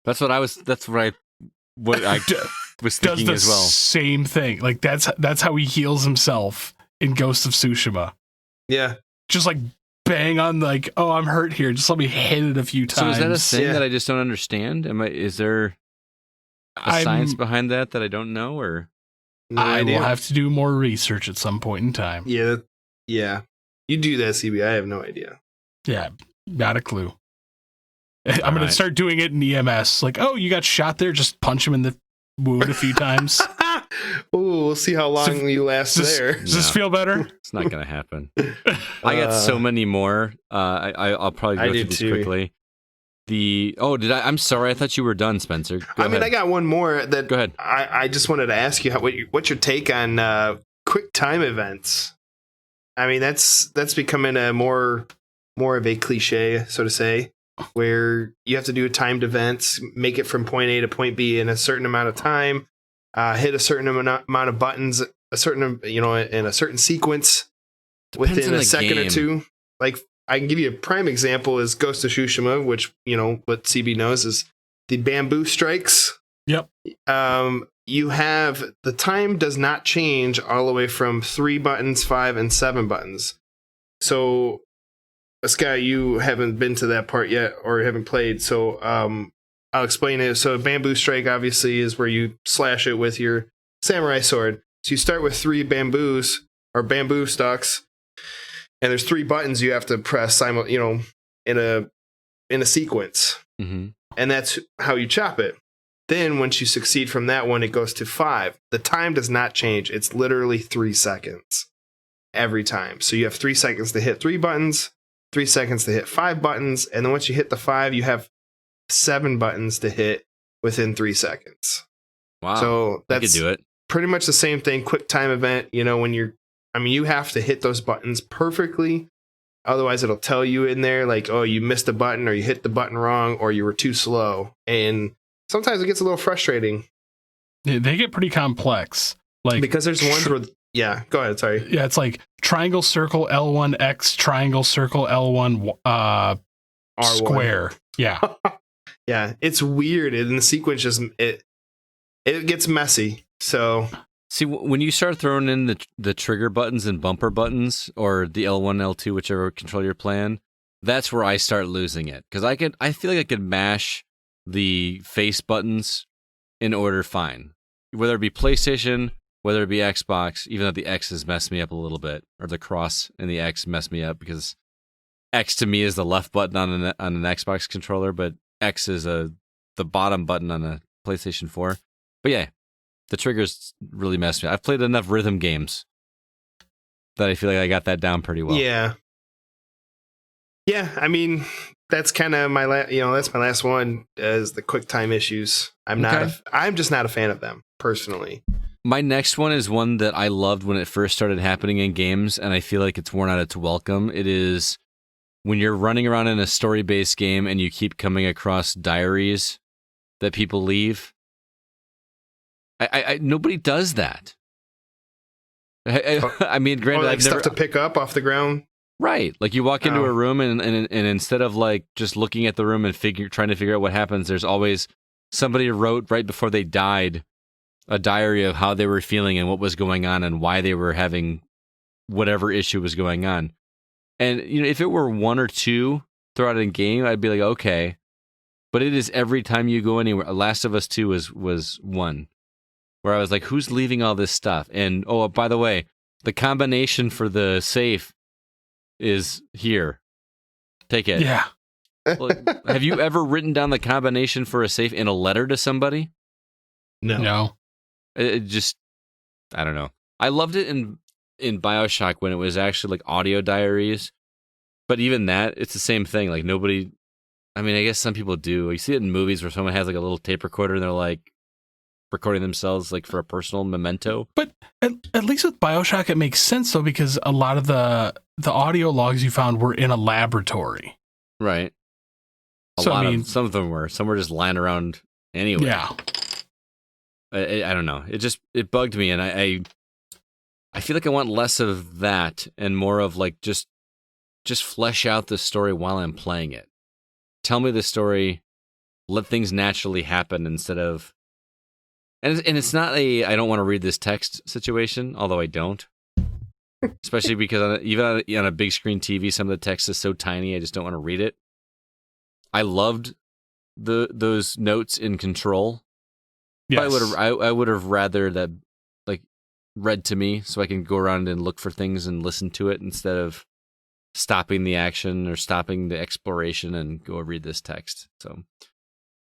That's what I was thinking as well. Same thing. Like that's how he heals himself in Ghost of Tsushima. Yeah. Just like bang on like, oh, I'm hurt here. Just let me hit it a few times. So is that a thing that I just don't understand? Is there a science behind that I don't know, or I will have to do more research at some point in time. Yeah. Yeah. You do that, CB. I have no idea. Yeah, not a clue. I'm going to start doing it in EMS. Like, oh, you got shot there? Just punch him in the wound a few times. Oh, we'll see how long you last there. Does this feel better? It's not going to happen. I got so many more. I'll probably go through these quickly. I'm sorry. I thought you were done, Spencer. Go ahead. I got one more. Go ahead. I just wanted to ask you what's your take on quick time events? I mean, that's becoming a more of a cliche, so to say, where you have to do a timed event, make it from point A to point B in a certain amount of time, hit a certain amount of buttons, in a certain sequence within a second or two. Like, I can give you a prime example is Ghost of Tsushima, which, what CB knows is the bamboo strikes. Yep. You have the time does not change all the way from 3 buttons, 5, and 7 buttons. So, Sky, you haven't been to that part yet or haven't played, so I'll explain it. So bamboo strike obviously is where you slash it with your samurai sword. So you start with 3 bamboos or bamboo stalks, and there's 3 buttons you have to press in a sequence. Mm-hmm. And that's how you chop it. Then once you succeed from that one, it goes to 5. The time does not change. It's literally 3 seconds every time. So you have 3 seconds to hit 3 buttons, 3 seconds to hit 5 buttons, and then once you hit the 5, you have 7 buttons to hit within 3 seconds. Wow. So that's I could do it. Pretty much the same thing, quick time event, when you have to hit those buttons perfectly. Otherwise it'll tell you in there like, oh, you missed a button or you hit the button wrong or you were too slow. And sometimes it gets a little frustrating. They get pretty complex. Like, because there's ones where yeah, go ahead. Sorry. Yeah, it's like triangle, circle, L1X, triangle, circle, L1, R1. Square. Yeah. Yeah, it's weird. And the sequence just, it gets messy. So, see, when you start throwing in the trigger buttons and bumper buttons, or the L1, L2, whichever control you're playing, that's where I start losing it. Because I feel like I could mash the face buttons in order fine. Whether it be PlayStation, whether it be Xbox, even though the X's mess me up a little bit, or the cross and the X mess me up, because X to me is the left button on an Xbox controller, but X is the bottom button on a PlayStation 4. But yeah, the triggers really mess me up. I've played enough rhythm games that I feel like I got that down pretty well. Yeah. Yeah, I mean, that's kind of my that's my last one is the quick time issues. I'm just not a fan of them personally. My next one is one that I loved when it first started happening in games, and I feel like it's worn out its welcome. It is when you're running around in a story-based game and you keep coming across diaries that people leave. Nobody does that. I mean, granted, I've stuff to pick up off the ground. Right, like you walk into a room and instead of like just looking at the room and trying to figure out what happens, there's always somebody wrote right before they died a diary of how they were feeling and what was going on and why they were having whatever issue was going on. And if it were 1 or 2 throughout a game, I'd be like, okay. But it is every time you go anywhere. Last of Us 2 was 1, where I was like, who's leaving all this stuff? And oh, by the way, the combination for the safe is here. Take it. Yeah. Have you ever written down the combination for a safe in a letter to somebody? No. It just, I don't know. I loved it in BioShock when it was actually like audio diaries But even that, it's the same thing. Like nobody. I mean, I guess some people do. You see it in movies where someone has like a little tape recorder and they're like recording themselves like for a personal memento. But at least with BioShock, it makes sense though, because a lot of the audio logs you found were in a laboratory. Right. Some of them were. Some were just lying around anyway. Yeah. I don't know. It bugged me, and I feel like I want less of that and more of like just flesh out the story while I'm playing it. Tell me the story. Let things naturally happen instead of. And it's not I don't want to read this text situation, although I don't. Especially because even on a big screen TV, some of the text is so tiny, I just don't want to read it. I loved those notes in Control. Yes. I would have rather that like read to me so I can go around and look for things and listen to it instead of stopping the action or stopping the exploration and go read this text. So,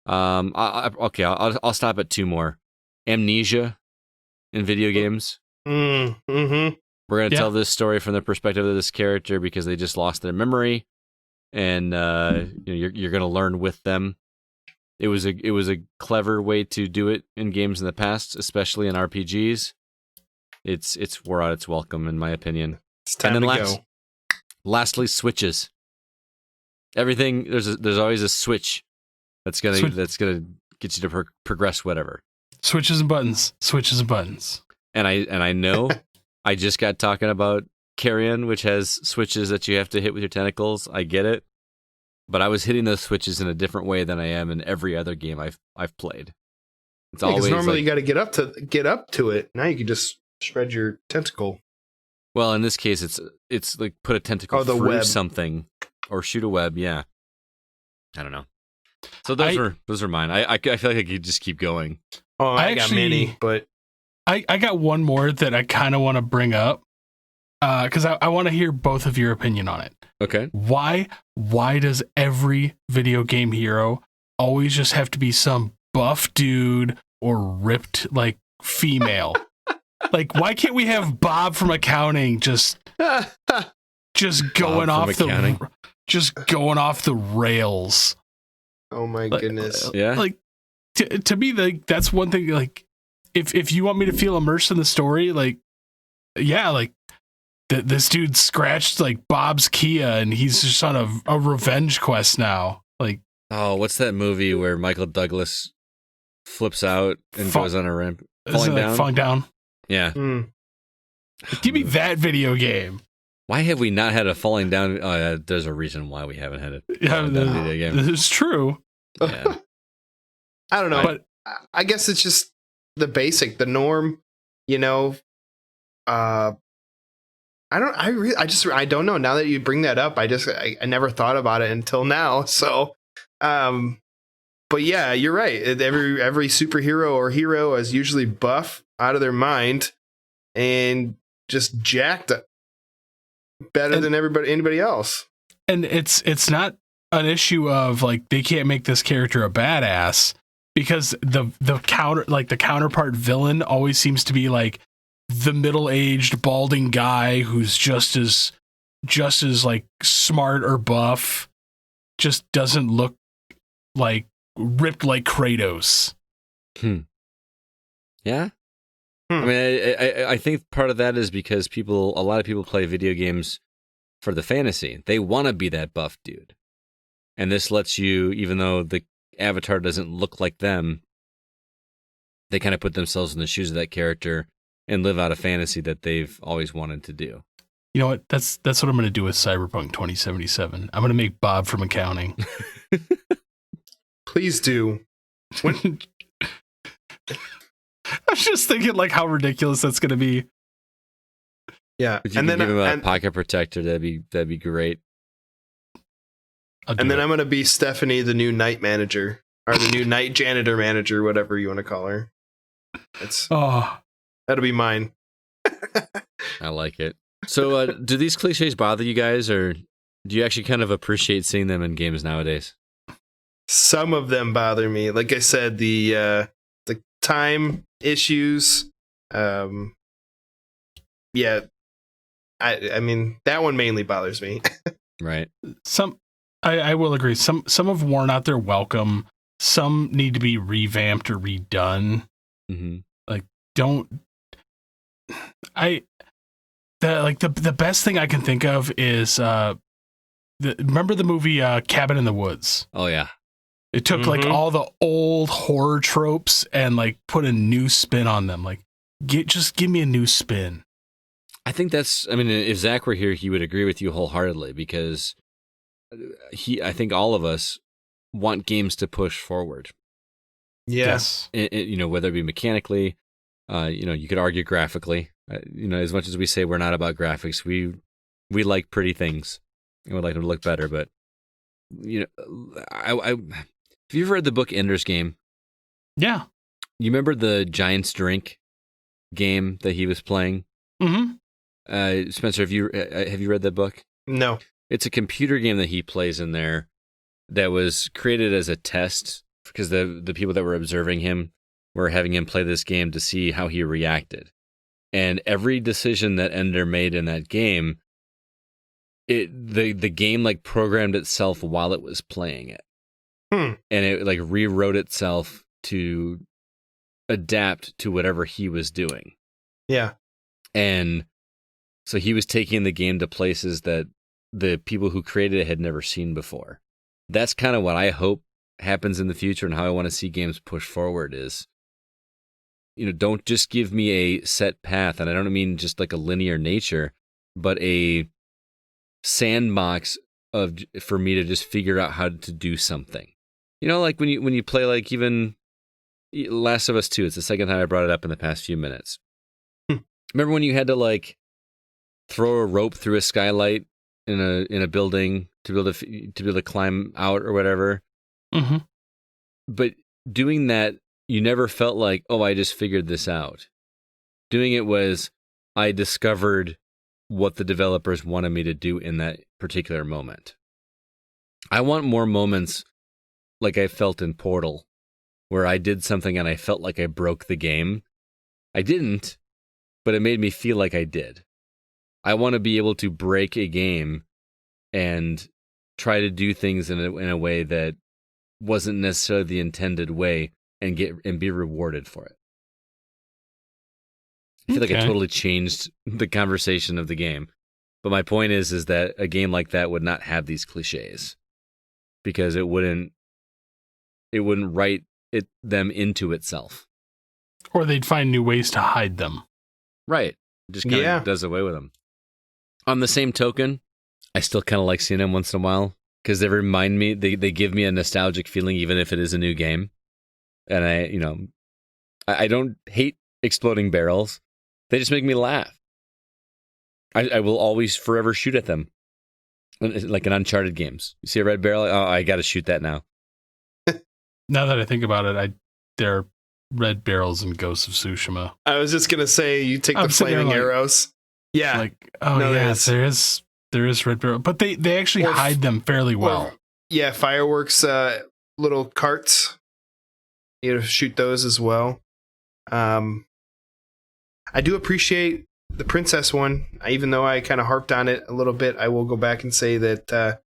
I'll stop at 2 more. Amnesia in video games. Mm-hmm. We're going to tell this story from the perspective of this character because they just lost their memory, and you're going to learn with them. It was a clever way to do it in games in the past, especially in RPGs. It's wore out its welcome, in my opinion. It's time to go. Lastly, switches. Everything there's always a switch that's gonna get you to progress whatever. Switches and buttons. Switches and buttons. And I know I just got talking about Carrion, which has switches that you have to hit with your tentacles. I get it. But I was hitting those switches in a different way than I am in every other game I've played. It's always normally you got to get up to it. Now you can just spread your tentacle. Well, in this case, it's like put a tentacle through web. something or shoot a web. Yeah, I don't know. So those are mine. I feel like I could just keep going. Oh, I got many, but I got one more that I kind of want to bring up because I want to hear both of your opinion on it. Okay. Why does every video game hero always just have to be some buff dude or ripped like female? Like, why can't we have Bob from accounting just going off the rails? Oh my goodness. Yeah. Like to me, like that's one thing. Like if you want me to feel immersed in the story, like yeah, like this dude scratched like Bob's Kia and he's just on a revenge quest now. Like, oh, what's that movie where Michael Douglas flips out and goes on a ramp? Falling down. Yeah. Give me that video game. Why have we not had a falling down? There's a reason why we haven't had it. Yeah, video game. This is true. Yeah. I don't know, but I guess it's just the basic, the norm. You know, I don't know. Now that you bring that up, I never thought about it until now. So, but yeah, you're right. Every superhero or hero is usually buff out of their mind and just jacked better than anybody else. And it's not an issue of like they can't make this character a badass because the counterpart villain always seems to be like the middle-aged balding guy who's just as like smart or buff, just doesn't look like ripped like Kratos. Yeah. I mean, I think part of that is because a lot of people play video games for the fantasy. They want to be that buff dude. And this lets you, even though the avatar doesn't look like them, they kind of put themselves in the shoes of that character and live out a fantasy that they've always wanted to do. You know what? That's what I'm going to do with Cyberpunk 2077. I'm going to make Bob from accounting. Please do. I was just thinking like how ridiculous that's going to be. Yeah, If you could give him a pocket protector, that'd be great. And then I'm going to be Stephanie, the new night manager, or the new night janitor manager, whatever you want to call her. That'll be mine. I like it. So, do these cliches bother you guys, or do you actually kind of appreciate seeing them in games nowadays? Some of them bother me. Like I said, the time issues. Yeah, I mean that one mainly bothers me. Right. Some, I will agree. Some have worn out their welcome. Some need to be revamped or redone. Mm-hmm. Like, the best thing I can think of is remember the movie Cabin in the Woods? Oh yeah. It took like all the old horror tropes and like put a new spin on them. Like, just give me a new spin. I think that's, I mean, if Zach were here, he would agree with you wholeheartedly, because I think all of us want games to push forward. Yes. Whether it be mechanically, you could argue graphically. As much as we say we're not about graphics, we like pretty things and would like them to look better. But have you ever read the book Ender's Game? Yeah. You remember the Giant's Drink game that he was playing? Mm-hmm. Spencer, have you read that book? No. It's a computer game that he plays in there that was created as a test because the people that were observing him were having him play this game to see how he reacted. And every decision that Ender made in that game, the game like programmed itself while it was playing it. And it like rewrote itself to adapt to whatever he was doing. Yeah. And so he was taking the game to places that the people who created it had never seen before. That's kind of what I hope happens in the future, and how I want to see games push forward is, don't just give me a set path. And I don't mean just like a linear nature, but a sandbox for me to just figure out how to do something. Like when you play like even Last of Us 2, it's the second time I brought it up in the past few minutes. Remember when you had to like throw a rope through a skylight in a building to be able to climb out or whatever? Mm-hmm. But doing that, you never felt like, oh, I just figured this out. Doing it was, I discovered what the developers wanted me to do in that particular moment. I want more moments like I felt in Portal, where I did something and I felt like I broke the game. I didn't, but it made me feel like I did. I want to be able to break a game and try to do things in a way that wasn't necessarily the intended way, and be rewarded for it. I feel like I totally changed the conversation of the game. But my point is that a game like that would not have these cliches, because it wouldn't write them into itself. Or they'd find new ways to hide them. Right. Just kind of does away with them. On the same token, I still kind of like seeing them once in a while, because they remind me, they give me a nostalgic feeling, even if it is a new game. And I don't hate exploding barrels. They just make me laugh. I will always forever shoot at them. Like in Uncharted games. You see a red barrel? Oh, I got to shoot that now. Now that I think about it, there are red barrels in Ghost of Tsushima. I was just going to say, you take the flaming arrows. Yeah. Like, there is red barrel. But they actually hide them fairly well. Fireworks, little carts. Shoot those as well. I do appreciate the princess one. Even though I kind of harped on it a little bit, I will go back and say that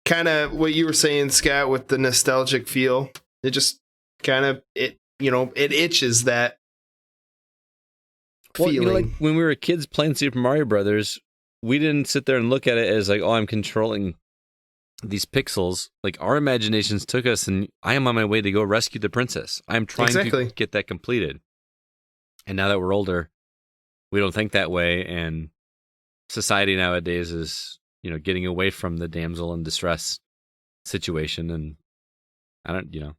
kind of what you were saying, Scott, with the nostalgic feel. It just kind of it itches that feeling. Like when we were kids playing Super Mario Brothers, we didn't sit there and look at it as like, oh, I'm controlling these pixels. Like, our imaginations took us, and I am on my way to go rescue the princess. I'm trying to get that completed. And now that we're older, we don't think that way, and society nowadays is, getting away from the damsel in distress situation. And I don't,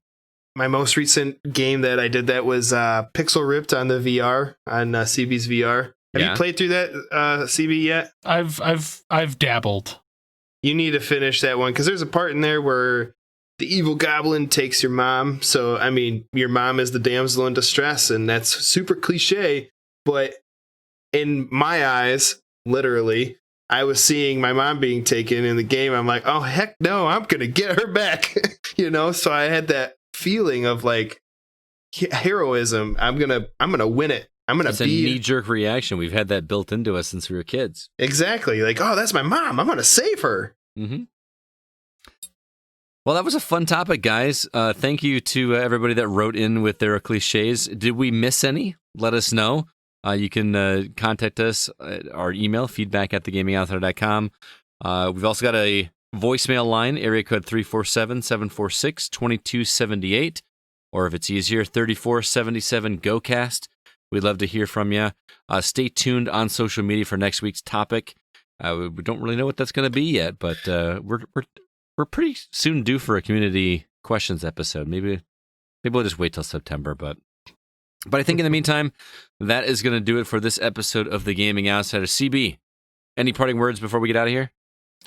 My most recent game that I did that was Pixel Ripped on the VR, on CB's VR. Have you played through that, CB, yet? I've dabbled. You need to finish that one, because there's a part in there where the evil goblin takes your mom. So, I mean, your mom is the damsel in distress, and that's super cliche. But in my eyes, literally, I was seeing my mom being taken in the game. I'm like, oh, heck no, I'm going to get her back. So I had that feeling of like heroism. I'm going to win it. It's a knee-jerk reaction. We've had that built into us since we were kids. Exactly. Like, oh, that's my mom. I'm going to save her. Mm-hmm. Well, that was a fun topic, guys. Thank you to everybody that wrote in with their cliches. Did we miss any? Let us know. You can contact us at our email, feedback@thegamingoutsiders.com. We've also got a voicemail line, area code 347-746-2278. Or if it's easier, 3477-GO-CAST. We'd love to hear from you. Stay tuned on social media for next week's topic. We don't really know what that's going to be yet, but we're pretty soon due for a community questions episode. Maybe we'll just wait till September, but I think in the meantime, that is going to do it for this episode of The Gaming Outsider. CB, any parting words before we get out of here?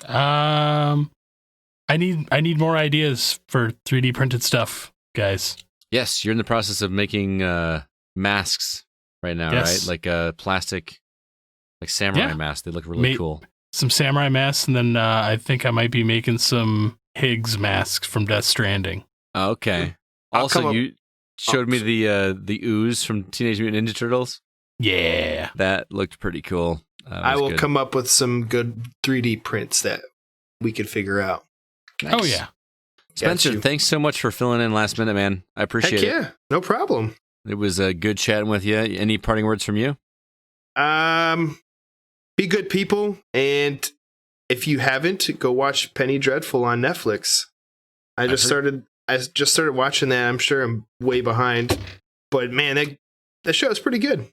I need more ideas for 3D printed stuff, guys. Yes, you're in the process of making masks right now, Yes. right? Like plastic, like samurai masks. They look really cool. Some samurai masks, and then I think I might be making some Higgs masks from Death Stranding. Okay. Also, you showed me the ooze from Teenage Mutant Ninja Turtles. Yeah. That looked pretty cool. I will come up with some good 3D prints that we could figure out. Nice. Oh, yeah. Spencer, thanks so much for filling in last minute, man. I appreciate it. Yeah, no problem. It was good chatting with you. Any parting words from you? Be good people, and if you haven't, go watch Penny Dreadful on Netflix. I just started watching that. I'm sure I'm way behind, but man, that show is pretty good.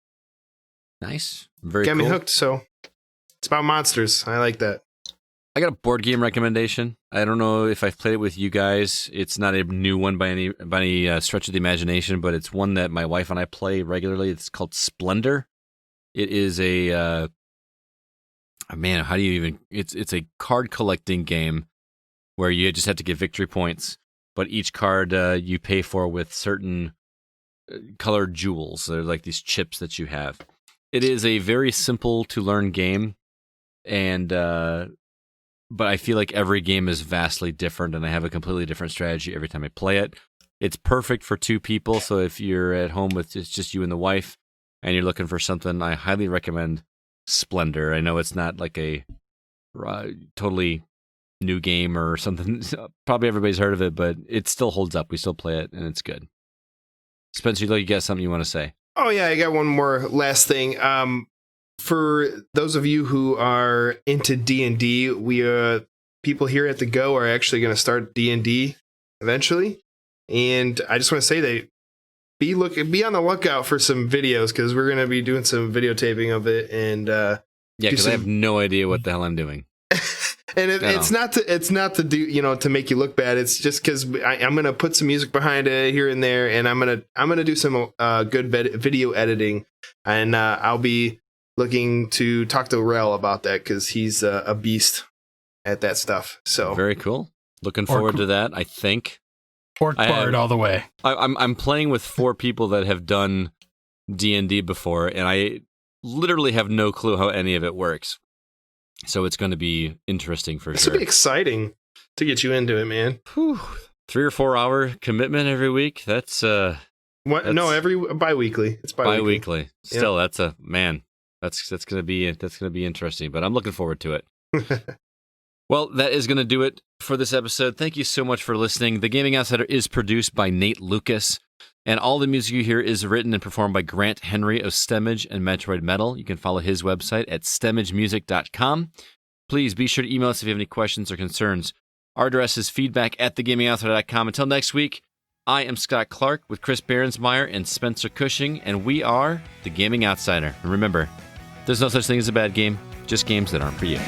Nice, very got cool. me hooked. So it's about monsters. I like that. I got a board game recommendation. I don't know if I've played it with you guys. It's not a new one by any stretch of the imagination, but it's one that my wife and I play regularly. It's called Splendor. It is a man. How do you even? It's a card collecting game where you just have to get victory points, but each card you pay for with certain colored jewels. They're like these chips that you have. It is a very simple to learn game, and but I feel like every game is vastly different, and I have a completely different strategy every time I play it. It's perfect for two people, so if you're at home with just you and the wife, and you're looking for something, I highly recommend Splendor. I know it's not like a totally new game or something. Probably everybody's heard of it, but it still holds up. We still play it, and it's good. Spencer, you got something you want to say? Oh, yeah, I got one more last thing. For those of you who are into D&D, we people here at the Go are actually going to start D&D eventually. And I just want to say that be on the lookout for some videos, because we're going to be doing some videotaping of it. And yeah, because I have no idea what the hell I'm doing. And it's not to do, to make you look bad. It's just because I'm going to put some music behind it here and there, and I'm gonna do some good video editing, and I'll be looking to talk to Rel about that, because he's a beast at that stuff. So very cool. Looking forward to that. I think Orc Bard all the way. I'm playing with 4 people that have done D&D before, and I literally have no clue how any of it works. So it's going to be interesting for sure. This will be exciting to get you into it, man. Whew. 3 or 4 hour commitment every week. That's every bi-weekly. It's bi-weekly. Still, that's a man. That's going to be interesting, but I'm looking forward to it. Well, that is going to do it for this episode. Thank you so much for listening. The Gaming Outsider is produced by Nate Lucas, and all the music you hear is written and performed by Grant Henry of Stemmage and Metroid Metal. You can follow his website at stemmagemusic.com. Please be sure to email us if you have any questions or concerns. Our address is feedback@thegamingoutsider.com. Until next week, I am Scott Clark with Chris Behrensmeyer and Spencer Cushing, and we are The Gaming Outsider. And remember, there's no such thing as a bad game, just games that aren't for you.